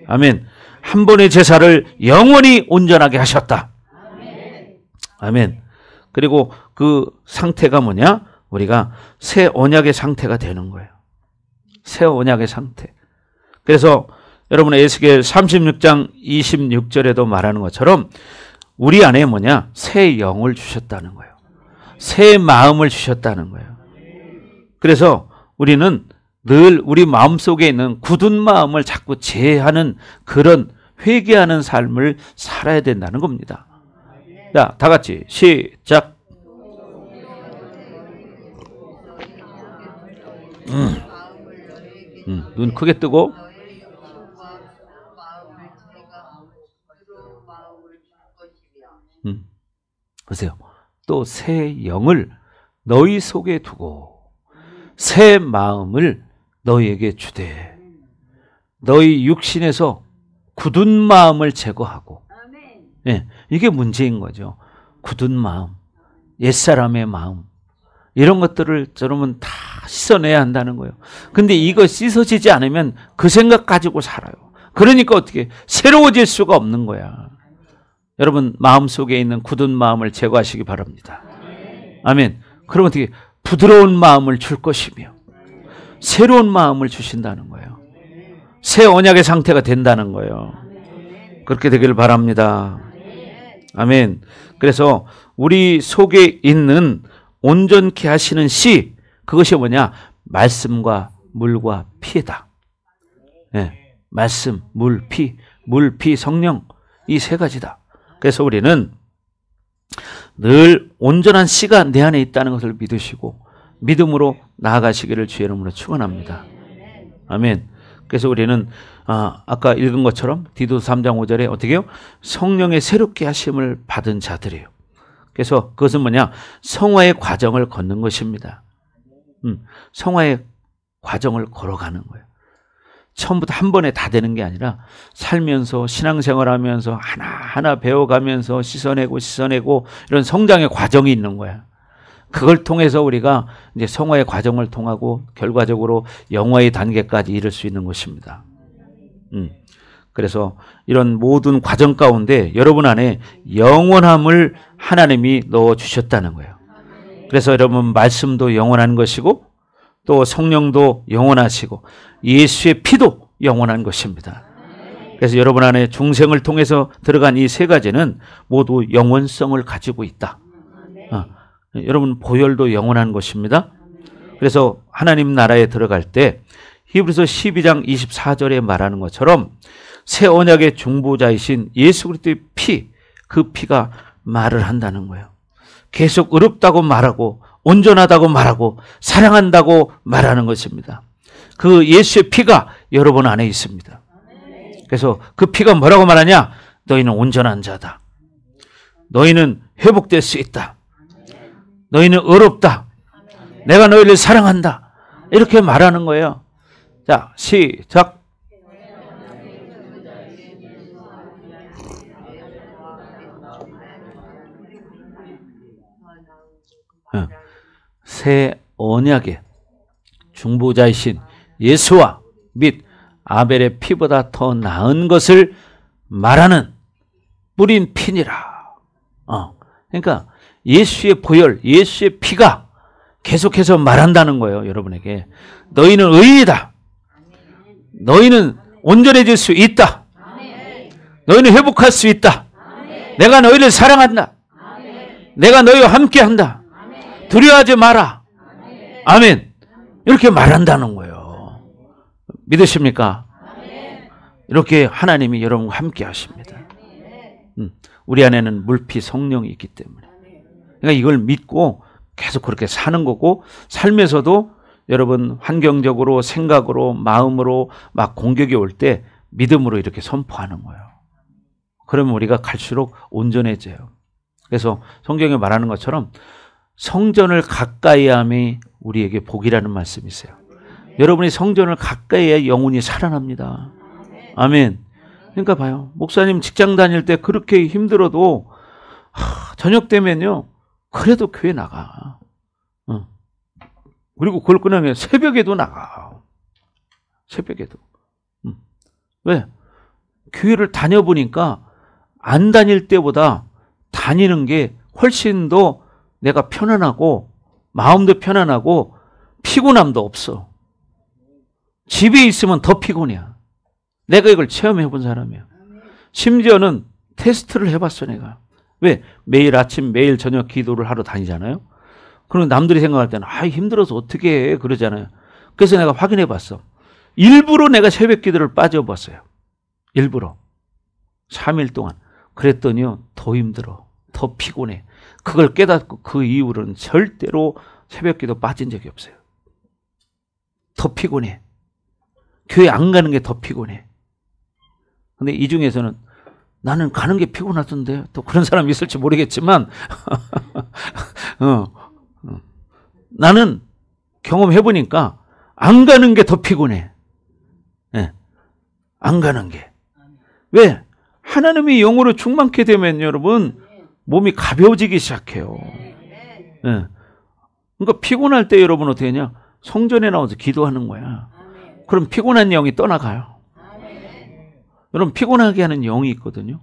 아멘. 한 번의 제사를 영원히 온전하게 하셨다. 아멘. 그리고 그 상태가 뭐냐? 우리가 새 언약의 상태가 되는 거예요. 새 언약의 상태. 그래서 여러분 에스겔 36장 26절에도 말하는 것처럼 우리 안에 뭐냐? 새 영을 주셨다는 거예요. 새 마음을 주셨다는 거예요. 그래서 우리는 늘 우리 마음속에 있는 굳은 마음을 자꾸 제하는 그런 회개하는 삶을 살아야 된다는 겁니다. 자, 다 같이 시작. 눈 크게 뜨고. 보세요. 또 새 영을 너희 속에 두고 새 마음을 너희에게 주되 너희 육신에서 굳은 마음을 제거하고. 네, 이게 문제인 거죠. 굳은 마음, 옛사람의 마음, 이런 것들을 여러분 다 씻어내야 한다는 거예요. 근데 이거 씻어지지 않으면 그 생각 가지고 살아요. 그러니까 어떻게 새로워질 수가 없는 거야. 여러분 마음속에 있는 굳은 마음을 제거하시기 바랍니다. 아멘. 그러면 어떻게 부드러운 마음을 줄 것이며 새로운 마음을 주신다는 거예요. 새 언약의 상태가 된다는 거예요. 그렇게 되기를 바랍니다. 아멘. 그래서 우리 속에 있는 온전케 하시는 씨, 그것이 뭐냐? 말씀과 물과 피다. 네. 말씀, 물, 피, 성령, 이 세 가지다. 그래서 우리는 늘 온전한 씨가 내 안에 있다는 것을 믿으시고 믿음으로 나아가시기를 주의 이름으로 축원합니다. 아멘. 그래서 우리는 아까 읽은 것처럼 디도서 3장 5절에 어떻게 해요? 성령의 새롭게 하심을 받은 자들이에요. 그래서 그것은 뭐냐? 성화의 과정을 걷는 것입니다. 성화의 과정을 걸어가는 거예요. 처음부터 한 번에 다 되는 게 아니라 살면서 신앙생활하면서 하나하나 배워가면서 씻어내고 이런 성장의 과정이 있는 거야. 그걸 통해서 우리가 이제 성화의 과정을 통하고 결과적으로 영화의 단계까지 이룰 수 있는 것입니다. 그래서 이런 모든 과정 가운데 여러분 안에 영원함을 하나님이 넣어주셨다는 거예요. 그래서 여러분 말씀도 영원한 것이고 또 성령도 영원하시고 예수의 피도 영원한 것입니다. 그래서 여러분 안에 중생을 통해서 들어간 이 세 가지는 모두 영원성을 가지고 있다. 여러분 보혈도 영원한 것입니다. 그래서 하나님 나라에 들어갈 때 히브리서 12장 24절에 말하는 것처럼 새 언약의 중보자이신 예수 그리스도의 피, 그 피가 말을 한다는 거예요. 계속 의롭다고 말하고 온전하다고 말하고 사랑한다고 말하는 것입니다. 그 예수의 피가 여러분 안에 있습니다. 그래서 그 피가 뭐라고 말하냐? 너희는 온전한 자다. 너희는 회복될 수 있다. 너희는 의롭다. 내가 너희를 사랑한다. 이렇게 말하는 거예요. 자, 시작. 새 언약의 중보자이신 예수와 및 아벨의 피보다 더 나은 것을 말하는 뿌린 피니라. 그러니까 예수의 보혈, 예수의 피가 계속해서 말한다는 거예요. 여러분에게 너희는 의인이다. 너희는 온전해질 수 있다. 너희는 회복할 수 있다. 내가 너희를 사랑한다. 내가 너희와 함께한다. 두려워하지 마라. 아멘. 이렇게 말한다는 거예요. 믿으십니까? 이렇게 하나님이 여러분과 함께 하십니다. 우리 안에는 물피 성령이 있기 때문에. 그러니까 이걸 믿고 계속 그렇게 사는 거고, 삶에서도 여러분 환경적으로, 생각으로, 마음으로 막 공격이 올 때 믿음으로 이렇게 선포하는 거예요. 그러면 우리가 갈수록 온전해져요. 그래서 성경에 말하는 것처럼 성전을 가까이 함이 우리에게 복이라는 말씀이 있어요. 여러분이 성전을 가까이 해야 영혼이 살아납니다. 아멘. 그러니까 봐요. 목사님 직장 다닐 때 그렇게 힘들어도 저녁 되면요, 그래도 교회 나가. 그리고 그걸 끝나면 새벽에도 나가. 새벽에도. 왜? 교회를 다녀보니까 안 다닐 때보다 다니는 게 훨씬 더 내가 편안하고 마음도 편안하고 피곤함도 없어. 집에 있으면 더 피곤해. 내가 이걸 체험해 본 사람이야. 심지어는 테스트를 해봤어 내가. 왜? 매일 아침 매일 저녁 기도를 하러 다니잖아요. 그럼 남들이 생각할 때는 힘들어서 어떻게 해 그러잖아요. 그래서 내가 확인해 봤어. 일부러 내가 새벽 기도를 빠져봤어요. 일부러 3일 동안. 그랬더니요, 더 힘들어, 더 피곤해. 그걸 깨닫고 그 이후로는 절대로 새벽 기도 빠진 적이 없어요. 더 피곤해. 교회 안 가는 게 더 피곤해. 근데 이 중에서는 나는 가는 게 피곤하던데, 또 그런 사람이 있을지 모르겠지만 나는 경험해보니까 안 가는 게 더 피곤해. 네. 안 가는 게. 왜? 하나님이 영으로 충만케 되면 여러분 몸이 가벼워지기 시작해요. 네. 그러니까 피곤할 때 여러분 어떻게 하냐? 성전에 나와서 기도하는 거야. 그럼 피곤한 영이 떠나가요. 여러분 피곤하게 하는 영이 있거든요.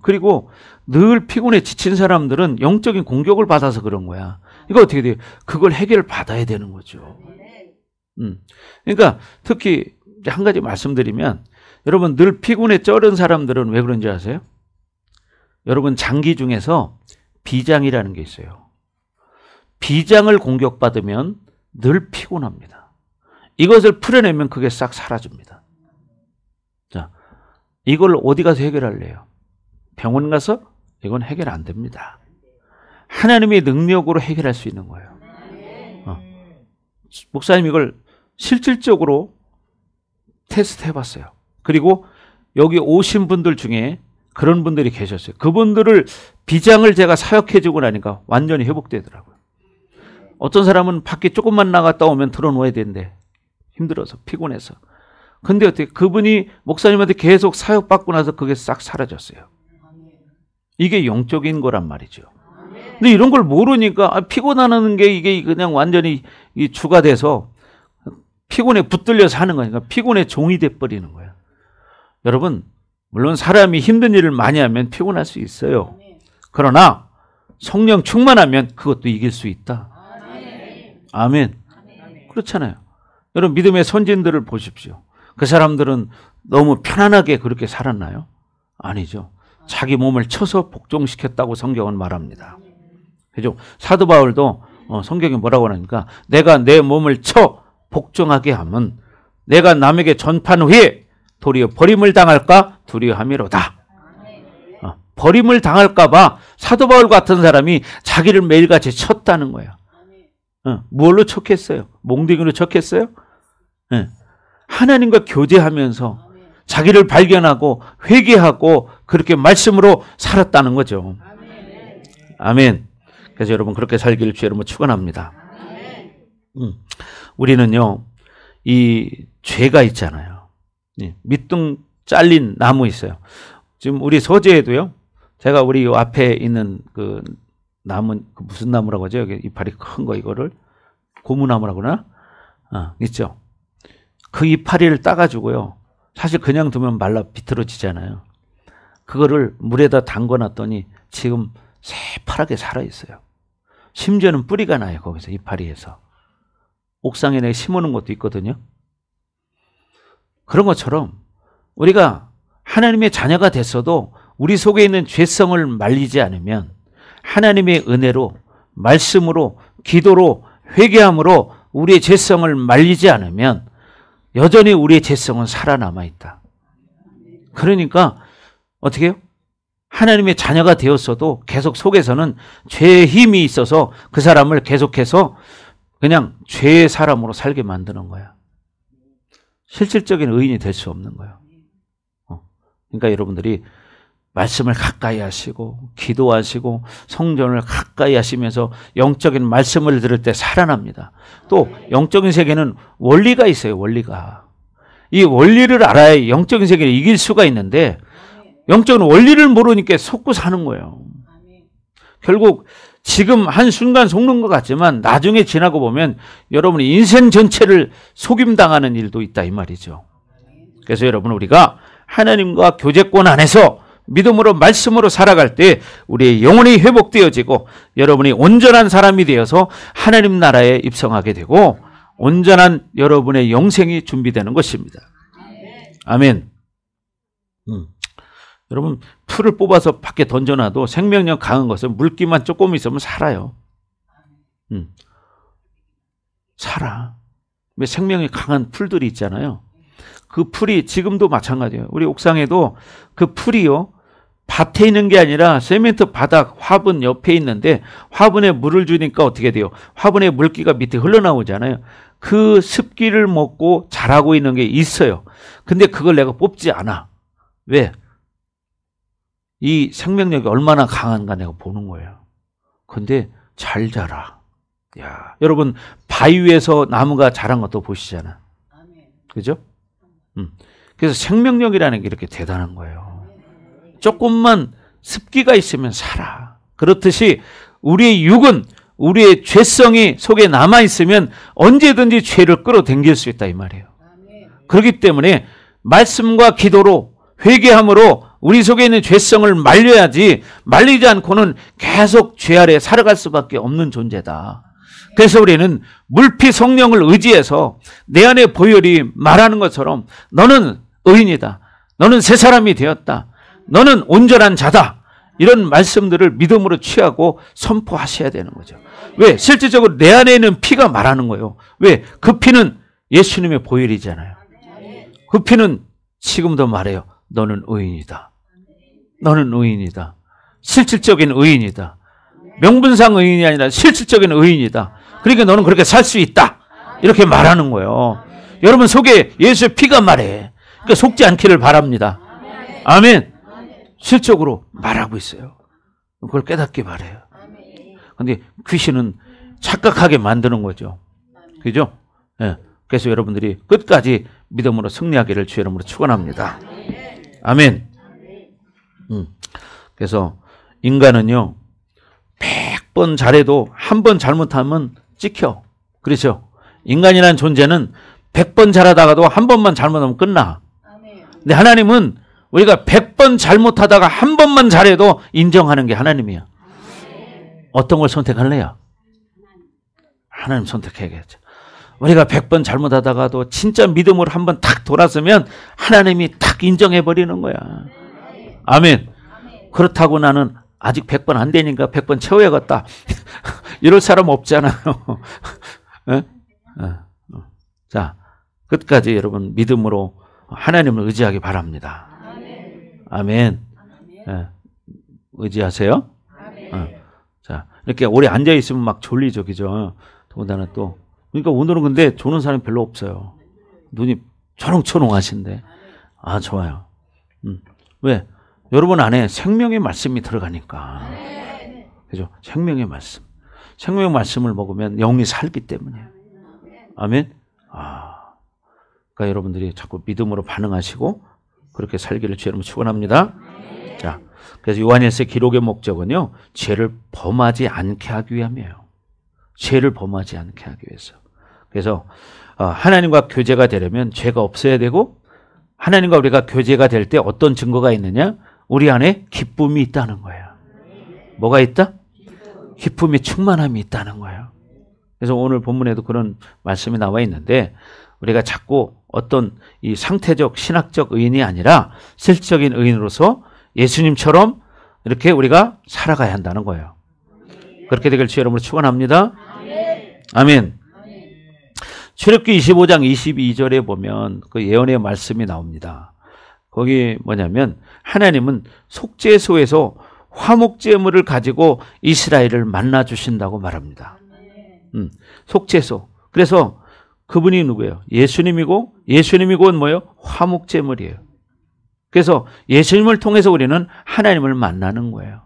그리고 늘 피곤해 지친 사람들은 영적인 공격을 받아서 그런 거야. 이거 어떻게 돼요? 그걸 해결을 받아야 되는 거죠. 그러니까 특히 한 가지 말씀드리면, 여러분 늘 피곤에 쩔은 사람들은 왜 그런지 아세요? 여러분 장기 중에서 비장이라는 게 있어요. 비장을 공격받으면 늘 피곤합니다. 이것을 풀어내면 그게 싹 사라집니다. 자, 이걸 어디 가서 해결할래요? 병원 가서? 이건 해결 안 됩니다. 하나님의 능력으로 해결할 수 있는 거예요. 목사님 이걸 실질적으로 테스트 해봤어요. 그리고 여기 오신 분들 중에 그런 분들이 계셨어요. 그분들을 비장을 제가 사역해주고 나니까 완전히 회복되더라고요. 어떤 사람은 밖에 조금만 나갔다 오면 들어놓아야 되는데 힘들어서 피곤해서. 근데 어떻게 그분이 목사님한테 계속 사역받고 나서 그게 싹 사라졌어요. 이게 영적인 거란 말이죠. 근데 이런 걸 모르니까 피곤하는 게 이게 그냥 완전히 이 주가 돼서 피곤에 붙들려서 하는 거니까 피곤의 종이 돼버리는 거예요. 여러분 물론 사람이 힘든 일을 많이 하면 피곤할 수 있어요. 그러나 성령 충만하면 그것도 이길 수 있다. 아멘. 그렇잖아요. 여러분 믿음의 선진들을 보십시오. 그 사람들은 너무 편안하게 그렇게 살았나요? 아니죠. 자기 몸을 쳐서 복종시켰다고 성경은 말합니다. 그죠? 사도 바울도 성경이 뭐라고 하니까 내가 내 몸을 쳐 복종하게 하면 내가 남에게 전판 후에 도리어 버림을 당할까 두려워함이로다. 버림을 당할까 봐 사도 바울 같은 사람이 자기를 매일같이 쳤다는 거예요. 뭘로 쳤겠어요? 몽둥이로 쳤겠어요? 하나님과 교제하면서 자기를 발견하고 회개하고 그렇게 말씀으로 살았다는 거죠. 아멘. 그래서 여러분 그렇게 살기를 주 여러분 축원합니다. 우리는요 이 죄가 있잖아요. 밑둥 잘린 나무 있어요. 지금 우리 서재에도요. 제가 우리 요 앞에 있는 그 나무 그 무슨 나무라고 하죠? 여기 이파리 큰 거 이거를 고무나무라고 하나? 있죠. 그 이파리를 따가지고요. 사실 그냥 두면 말라 비틀어지잖아요. 그거를 물에다 담궈놨더니 지금 새파랗게 살아있어요. 심지어는 뿌리가 나요. 거기서 이파리에서. 옥상에 내가 심어놓은 것도 있거든요. 그런 것처럼 우리가 하나님의 자녀가 됐어도 우리 속에 있는 죄성을 말리지 않으면 하나님의 은혜로 말씀으로 기도로 회개함으로 우리의 죄성을 말리지 않으면 여전히 우리의 죄성은 살아남아 있다. 그러니까 어떻게 해요? 하나님의 자녀가 되었어도 계속 속에서는 죄의 힘이 있어서 그 사람을 계속해서 그냥 죄의 사람으로 살게 만드는 거야. 실질적인 의인이 될 수 없는 거예요. 그러니까 여러분들이 말씀을 가까이 하시고 기도하시고 성전을 가까이 하시면서 영적인 말씀을 들을 때 살아납니다. 또 영적인 세계는 원리가 있어요. 원리가. 이 원리를 알아야 영적인 세계를 이길 수가 있는데 영적인 원리를 모르니까 속고 사는 거예요. 결국 지금 한순간 속는 것 같지만 나중에 지나고 보면 여러분이 인생 전체를 속임당하는 일도 있다 이 말이죠. 그래서 여러분 우리가 하나님과 교제권 안에서 믿음으로 말씀으로 살아갈 때 우리의 영혼이 회복되어지고 여러분이 온전한 사람이 되어서 하나님 나라에 입성하게 되고 온전한 여러분의 영생이 준비되는 것입니다. 아멘. 여러분 풀을 뽑아서 밖에 던져놔도 생명력 강한 것은 물기만 조금 있으면 살아요. 살아. 왜 생명이 강한 풀들이 있잖아요. 그 풀이 지금도 마찬가지예요. 우리 옥상에도 그 풀이요. 밭에 있는 게 아니라 세멘트 바닥 화분 옆에 있는데 화분에 물을 주니까 어떻게 돼요? 화분에 물기가 밑에 흘러나오잖아요. 그 습기를 먹고 자라고 있는 게 있어요. 근데 그걸 내가 뽑지 않아. 왜? 이 생명력이 얼마나 강한가 내가 보는 거예요. 근데 잘 자라. 야, 여러분 바위 위에서 나무가 자란 것도 보시잖아. 그죠? 그래서 생명력이라는 게 이렇게 대단한 거예요. 조금만 습기가 있으면 살아. 그렇듯이 우리의 육은 우리의 죄성이 속에 남아있으면 언제든지 죄를 끌어당길 수 있다 이 말이에요. 그렇기 때문에 말씀과 기도로 회개함으로 우리 속에 있는 죄성을 말려야지 말리지 않고는 계속 죄 아래 살아갈 수밖에 없는 존재다. 그래서 우리는 물피 성령을 의지해서 내 안에 보혈이 말하는 것처럼 너는 의인이다. 너는 새 사람이 되었다. 너는 온전한 자다. 이런 말씀들을 믿음으로 취하고 선포하셔야 되는 거죠. 왜? 실질적으로 내 안에 있는 피가 말하는 거예요. 왜? 그 피는 예수님의 보혈이잖아요. 그 피는 지금도 말해요. 너는 의인이다. 너는 의인이다. 실질적인 의인이다. 명분상 의인이 아니라 실질적인 의인이다. 그러니까 너는 그렇게 살 수 있다. 이렇게 말하는 거예요. 여러분 속에 예수의 피가 말해. 그러니까 속지 않기를 바랍니다. 아멘. 실적으로 말하고 있어요. 그걸 깨닫기 바라요. 그런데 귀신은 착각하게 만드는 거죠. 그죠? 네. 그래서 여러분들이 끝까지 믿음으로 승리하기를 주의 이름으로 축원합니다. 아멘. 그래서 인간은요 100번 잘해도 한 번 잘못하면 찍혀. 그렇죠? 인간이라는 존재는 100번 잘하다가도 한 번만 잘못하면 끝나. 근데 하나님은 우리가 100번 잘못하다가 한 번만 잘해도 인정하는 게 하나님이야. 어떤 걸 선택할래요? 하나님 선택해야겠죠. 우리가 100번 잘못하다가도 진짜 믿음으로 한번 탁 돌았으면 하나님이 탁 인정해버리는 거야. 아멘. 그렇다고 나는 아직 100번 안 되니까 100번 채워야겠다. 이럴 사람 없잖아요. 자, 끝까지 여러분 믿음으로 하나님을 의지하기 바랍니다. 아멘. 의지하세요. 자, 이렇게 오래 앉아있으면 막 졸리죠. 그죠? 더군다나 또. 그러니까 오늘은 근데 조는 사람이 별로 없어요. 눈이 초롱초롱하신데. 아, 좋아요. 왜? 여러분 안에 생명의 말씀이 들어가니까. 그죠? 생명의 말씀. 생명의 말씀을 먹으면 영이 살기 때문이에요. 아멘? 그러니까 여러분들이 자꾸 믿음으로 반응하시고 그렇게 살기를 주님으로 축원합니다. 자, 그래서 요한일서 기록의 목적은요, 죄를 범하지 않게 하기 위함이에요. 죄를 범하지 않게 하기 위해서. 그래서 하나님과 교제가 되려면 죄가 없어야 되고, 하나님과 우리가 교제가 될 때 어떤 증거가 있느냐? 우리 안에 기쁨이 있다는 거예요. 뭐가 있다? 기쁨이 충만함이 있다는 거예요. 그래서 오늘 본문에도 그런 말씀이 나와 있는데, 우리가 자꾸 어떤 이 상태적 신학적 의인이 아니라 실질적인 의인으로서 예수님처럼 이렇게 우리가 살아가야 한다는 거예요. 그렇게 되길 주의 이름으로 축원합니다. 아멘. 출애굽기 25장 22절에 보면 그 예언의 말씀이 나옵니다. 거기 뭐냐면 하나님은 속죄소에서 화목제물을 가지고 이스라엘을 만나 주신다고 말합니다. 속죄소. 그래서 그분이 누구예요? 예수님이고, 예수님이 곧 뭐예요? 화목제물이에요. 그래서 예수님을 통해서 우리는 하나님을 만나는 거예요.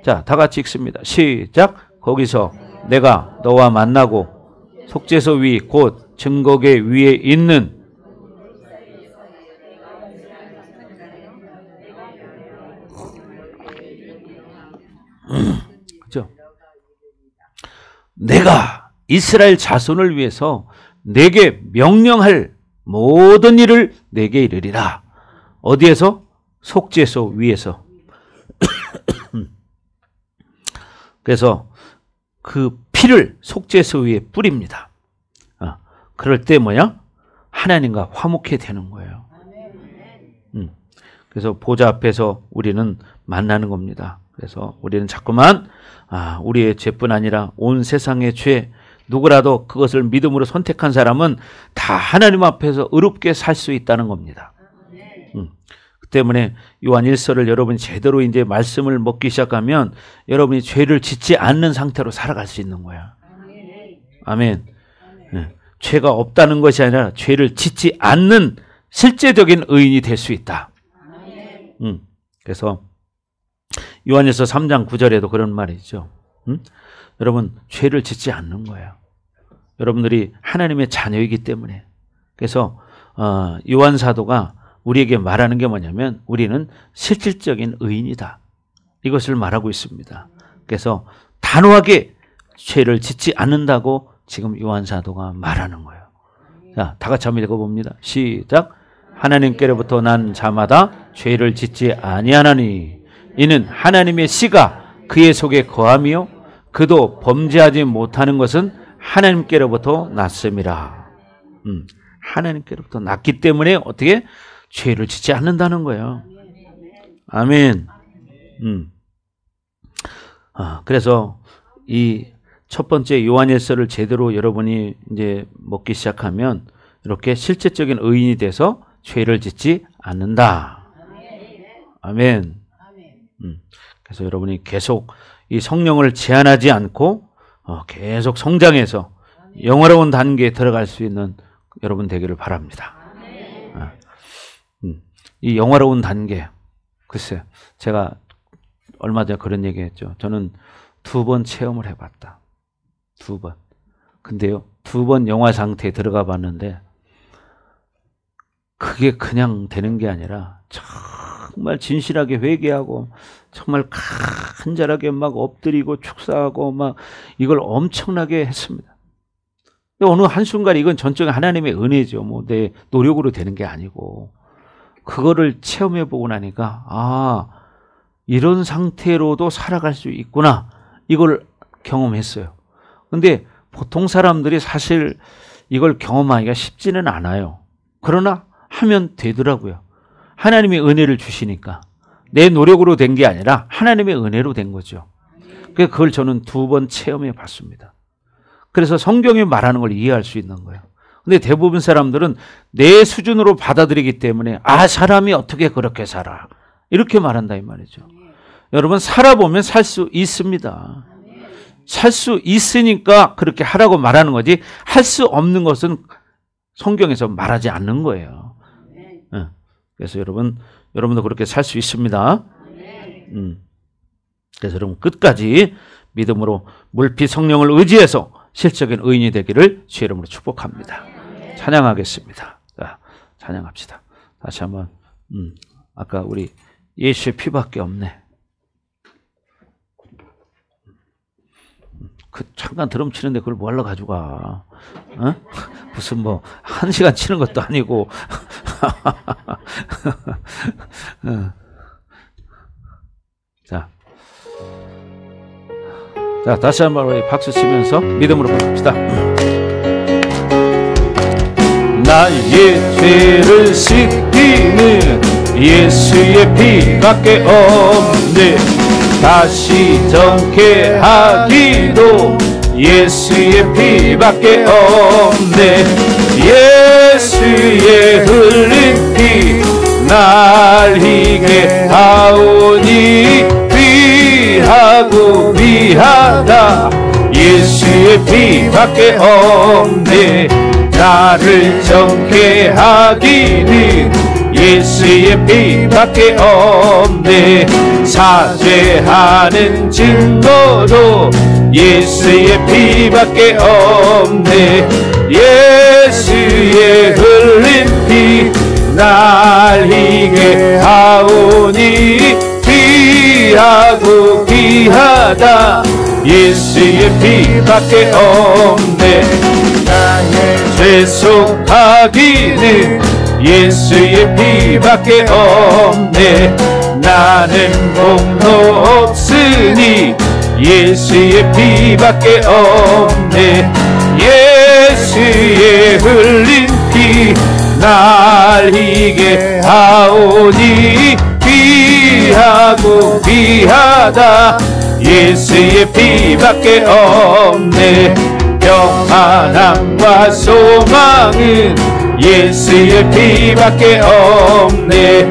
자, 다 같이 읽습니다. 시작. 거기서 내가 너와 만나고 속죄소 위 곧 증거계 위에 있는 그렇죠? 내가 이스라엘 자손을 위해서 내게 명령할 모든 일을 내게 이르리라. 어디에서? 속죄소 위에서. 그래서 그 피를 속죄소 위에 뿌립니다. 그럴 때 뭐야? 하나님과 화목해 되는 거예요. 그래서 보좌 앞에서 우리는 만나는 겁니다. 그래서 우리는 자꾸만 우리의 죄뿐 아니라 온 세상의 죄, 누구라도 그것을 믿음으로 선택한 사람은 다 하나님 앞에서 의롭게 살 수 있다는 겁니다. 그 때문에 요한 1서를 여러분이 제대로 이제 말씀을 먹기 시작하면 여러분이 죄를 짓지 않는 상태로 살아갈 수 있는 거야. 아멘. 네. 죄가 없다는 것이 아니라 죄를 짓지 않는 실제적인 의인이 될 수 있다. 그래서 요한일서 3장 9절에도 그런 말이 있죠. 여러분, 죄를 짓지 않는 거예요. 여러분들이 하나님의 자녀이기 때문에. 그래서 요한 사도가 우리에게 말하는 게 뭐냐면 우리는 실질적인 의인이다. 이것을 말하고 있습니다. 그래서 단호하게 죄를 짓지 않는다고 지금 요한 사도가 말하는 거예요. 자, 다 같이 한번 읽어봅니다. 시작. 하나님께로부터 난 자마다 죄를 짓지 아니하나니 이는 하나님의 씨가 그의 속에 거함이요 그도 범죄하지 못하는 것은 하나님께로부터 났음이라. 하나님께로부터 났기 때문에 어떻게 죄를 짓지 않는다는 거예요. 아멘. 그래서 이 첫 번째 요한일서를 제대로 여러분이 이제 먹기 시작하면 이렇게 실제적인 의인이 돼서 죄를 짓지 않는다. 아멘. 그래서 여러분이 계속 이 성령을 제한하지 않고 계속 성장해서 영화로운 단계에 들어갈 수 있는 여러분 되기를 바랍니다. 이 영화로운 단계, 글쎄 제가 얼마 전에 그런 얘기했죠. 저는 2번 체험을 해봤다. 2번. 근데요, 2번 영화 상태에 들어가 봤는데 그게 그냥 되는 게 아니라 정말 진실하게 회개하고 정말 간절하게 막 엎드리고 축사하고 막 이걸 엄청나게 했습니다. 근데 어느 한순간에 이건 전적인 하나님의 은혜죠. 뭐 내 노력으로 되는 게 아니고 그거를 체험해 보고 나니까 이런 상태로도 살아갈 수 있구나. 이걸 경험했어요. 근데 보통 사람들이 사실 이걸 경험하기가 쉽지는 않아요. 그러나 하면 되더라고요. 하나님의 은혜를 주시니까. 내 노력으로 된 게 아니라 하나님의 은혜로 된 거죠. 그걸 저는 2번 체험해 봤습니다. 그래서 성경이 말하는 걸 이해할 수 있는 거예요. 근데 대부분 사람들은 내 수준으로 받아들이기 때문에 사람이 어떻게 그렇게 살아. 이렇게 말한다 이 말이죠. 여러분, 살아보면 살 수 있습니다. 살 수 있으니까 그렇게 하라고 말하는 거지 할 수 없는 것은 성경에서 말하지 않는 거예요. 그래서 여러분도 그렇게 살 수 있습니다. 그래서 여러분 끝까지 믿음으로 물피 성령을 의지해서 실적인 의인이 되기를 주의 이름으로 축복합니다. 찬양하겠습니다. 자, 찬양합시다. 다시 한번 아까 우리 예수의 피밖에 없네. 잠깐 드럼 치는데 그걸 뭐 하러 가져가? 무슨 뭐 1시간 치는 것도 아니고. 자, 다시 한번 우리 박수 치면서 믿음으로 부릅시다. 나의 죄를 씻기는 예수의 피밖에 없네. 다시 정케 하기도 예수의 피밖에 없네. 예수의 흘린 피 날 희게 하오니 귀하고 귀하다. 예수의 피밖에 없네. 나를 정케 하기는 예수의 피밖에 없네. 사죄하는 증거도 예수의 피밖에 없네. 예수의 흘린 피 날 희게 하오니 귀하고 귀하다. 예수의 피밖에 없네. 나의 죄 속하기는 예수의 피밖에 없네. 나는 공로 없으니 예수의 피밖에 없네. 예수의 흘린 피 날 희게 하오니 귀하고 귀하다. 예수의 피밖에 없네. 평안함과 소망은 예수의 피밖에 없네.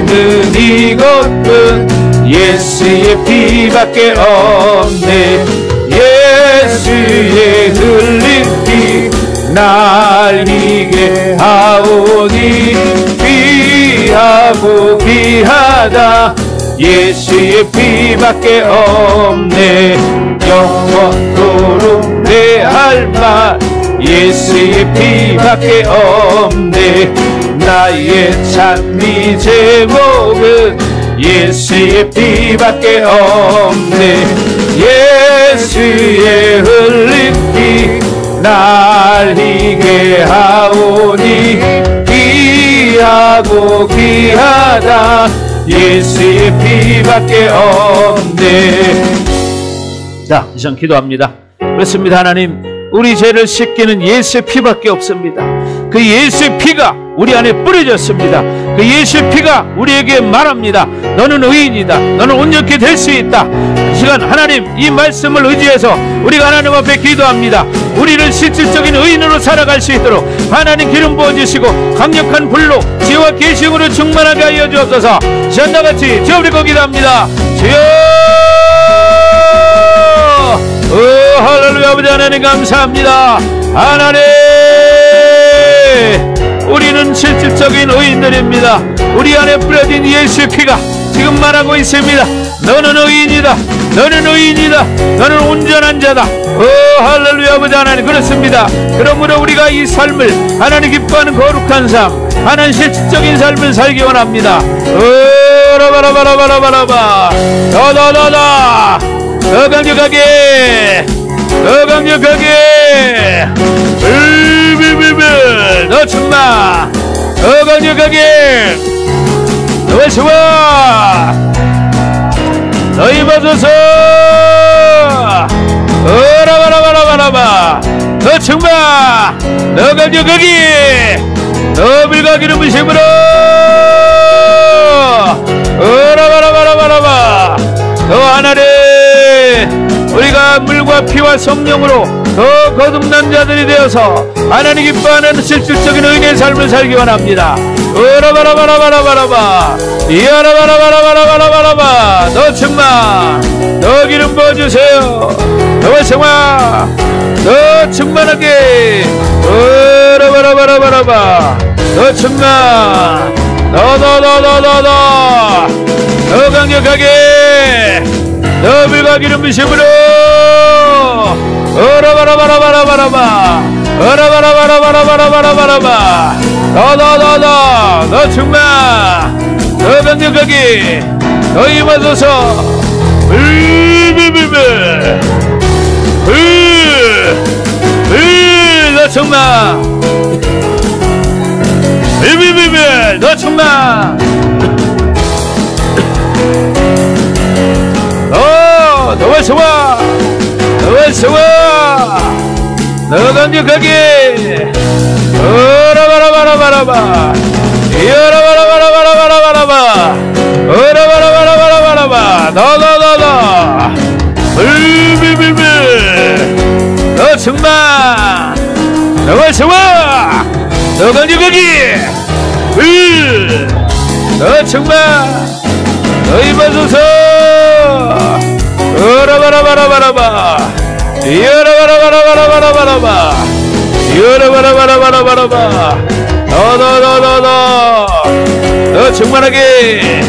는 이것은 예수의 피밖에 없네. 예수의 흘린 피 날 희게 하오니 귀하고 귀하다. 예수의 피밖에 없네. 영원토록 내 할 말 예수의 피밖에 없네. 나의 찬미 제목은 예수의 피밖에 없네. 예수의 흘린 피 날 희게 하오니 귀하고 귀하다. 예수의 피밖에 없네. 자, 이상 기도합니다. 그렇습니다. 하나님, 우리 죄를 씻기는 예수의 피밖에 없습니다. 그 예수의 피가 우리 안에 뿌려졌습니다. 그 예수의 피가 우리에게 말합니다. 너는 의인이다. 너는 온전케 될 수 있다. 그 시간 하나님, 이 말씀을 의지해서 우리가 하나님 앞에 기도합니다. 우리를 실질적인 의인으로 살아갈 수 있도록 하나님 기름 부어주시고 강력한 불로 지혜와 계시으로 충만하게 하여 주옵소서. 시간다같이 주옵리고 기도합니다. 주여, 할렐루야. 아버지 하나님 감사합니다. 하나님, 우리는 실질적인 의인들입니다. 우리 안에 뿌려진 예수의 피가 지금 말하고 있습니다. 너는 의인이다. 너는 의인이다. 너는 온전한 자다. 할렐루야. 아버지 하나님, 그렇습니다. 그러므로 우리가 이 삶을 하나님 기뻐하는 거룩한 삶, 하나님 실질적인 삶을 살기 원합니다. 라바라바라바라바라바 더더더더 더 강력하게, 더 강력하게, 불불불불 더 충만, 더 강력하게, 더 좋아, 더 임하소서. 라바라바라바라바 더 충만, 더 강력하게, 더 불가기름 부심으로. 라바라바라바라바 더 하나님, 우리가 물과 피와 성령으로 더 거듭난 자들이 되어서 하나님 기뻐하는 실질적인 의인의 삶을 살기 원합니다. 라바라바라바라바라바 이야라바라바라바라바라바 더 충만, 더 기름 부어주세요. 더 성화, 더 충만하게. 라바라바라바라바 더 충만, 더 강력하게, 더 불과 기름 부심으로. 라바라바라바라바라바 라바라바라바라바라바라바 더 충만, 더 강력하게, 더 임하소서. 더 충만, 더 충만, 더 좋아, 더 좋아, 더 강력하게. 라바라바라바라바 이라바라바라바라바라바 라바라바라바라바라바 더더더더 불비비비 정말 너가 정말 너가 거기 너 정말 너희 받소서 여라바라바라바라바 여라바라바라바라바라바 여라바라바라바라바라바 너 충만하게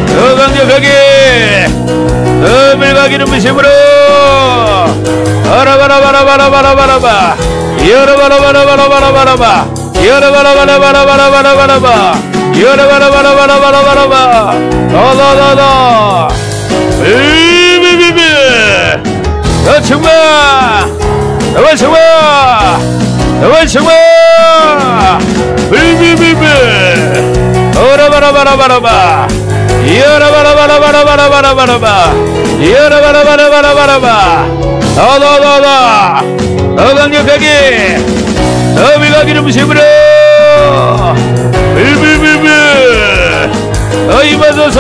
너 강력하게 너 밀가기는 무심으로 여라바라바라바라바라바 여라바라바라바라바라바 여라바라바라바라바라바라바 여라바라바라바라바라바 너 정말 너 정말 너 정말 여라바라바라바라바 여라바라바라바라바라바라바 여라바라바라바라바라바 너 강력하게 너 밀가기는 무심으로 너희 받소서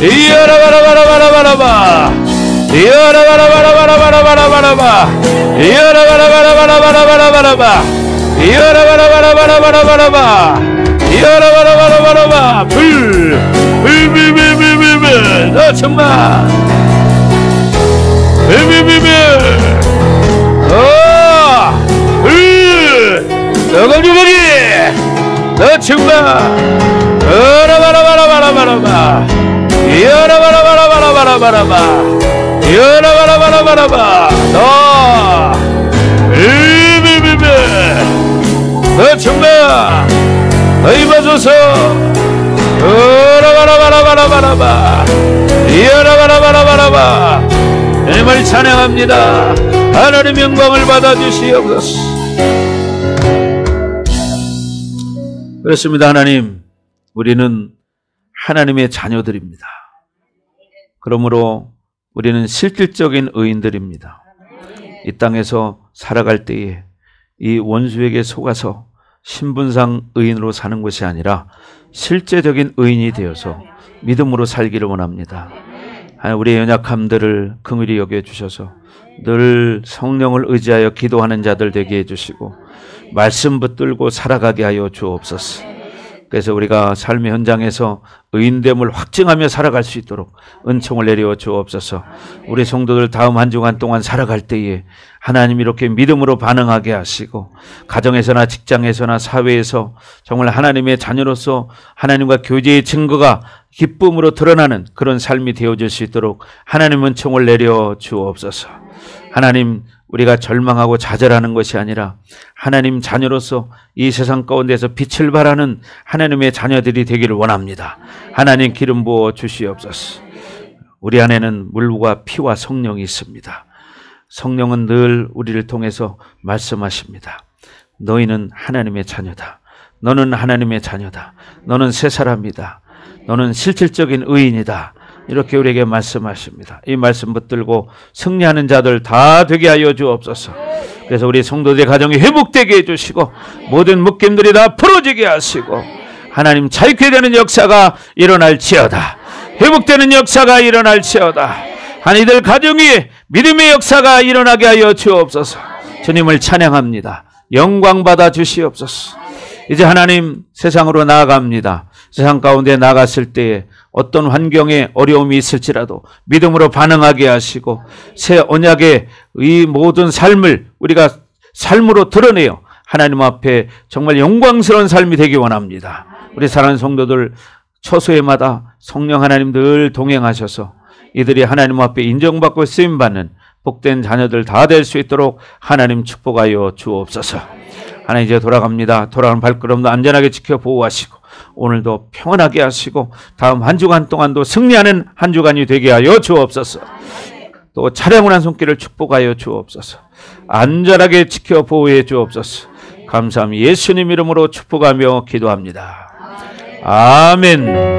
여라바라바라바라바라바 여라바라바라바라바라바라바 여라바라바라바라바라바라바 여라바라바라바라바라바라바 여라바라바라바라바 너 정말 너 강력하게 너 정말 여라바라바라바라바라바 여라바라바라바라바라바 여라바라바라바라바 너 정말 너희 받소서 여라바라바라바라바라바 여라바라바라바라바 하나님을 찬양합니다. 하나님의 영광을 받아주시옵소서. 그렇습니다. 하나님, 우리는 하나님의 자녀들입니다. 그러므로 우리는 실질적인 의인들입니다. 이 땅에서 살아갈 때에 이 원수에게 속아서 신분상 의인으로 사는 것이 아니라 실제적인 의인이 되어서 믿음으로 살기를 원합니다. 우리의 연약함들을 긍휼히 여겨주셔서 늘 성령을 의지하여 기도하는 자들 되게 해주시고 말씀 붙들고 살아가게 하여 주옵소서. 그래서 우리가 삶의 현장에서 의인됨을 확증하며 살아갈 수 있도록 은총을 내려 주옵소서. 우리 성도들 다음 한 주간 동안 살아갈 때에 하나님 이렇게 믿음으로 반응하게 하시고 가정에서나 직장에서나 사회에서 정말 하나님의 자녀로서 하나님과 교제의 증거가 기쁨으로 드러나는 그런 삶이 되어질 수 있도록 하나님 은총을 내려 주옵소서. 하나님, 우리가 절망하고 좌절하는 것이 아니라 하나님 자녀로서 이 세상 가운데서 빛을 발하는 하나님의 자녀들이 되기를 원합니다. 하나님 기름 부어 주시옵소서. 우리 안에는 물과 피와 성령이 있습니다. 성령은 늘 우리를 통해서 말씀하십니다. 너희는 하나님의 자녀다. 너는 하나님의 자녀다. 너는 새 사람이다. 너는 실질적인 의인이다. 이렇게 우리에게 말씀하십니다. 이 말씀 붙들고 승리하는 자들 다 되게 하여 주옵소서. 그래서 우리 성도들의 가정이 회복되게 해주시고 모든 묶임들이 다 풀어지게 하시고 하나님 자유케 되는 역사가 일어날지어다. 회복되는 역사가 일어날지어다. 이들 가정 위에 믿음의 역사가 일어나게 하여 주옵소서. 주님을 찬양합니다. 영광 받아 주시옵소서. 이제 하나님 세상으로 나아갑니다. 세상 가운데 나갔을 때에 어떤 환경에 어려움이 있을지라도 믿음으로 반응하게 하시고 새 언약의 이 모든 삶을 우리가 삶으로 드러내어 하나님 앞에 정말 영광스러운 삶이 되기 원합니다. 우리 사랑하는 성도들 처소에마다 성령 하나님 늘 동행하셔서 이들이 하나님 앞에 인정받고 쓰임받는 복된 자녀들 다 될 수 있도록 하나님 축복하여 주옵소서. 하나님 이제 돌아갑니다. 돌아가는 발걸음도 안전하게 지켜 보호하시고 오늘도 평안하게 하시고 다음 한 주간 동안도 승리하는 한 주간이 되게 하여 주옵소서. 또 차량운한 손길을 축복하여 주옵소서. 안전하게 지켜 보호해 주옵소서. 감사합니다. 예수님 이름으로 축복하며 기도합니다. 아멘.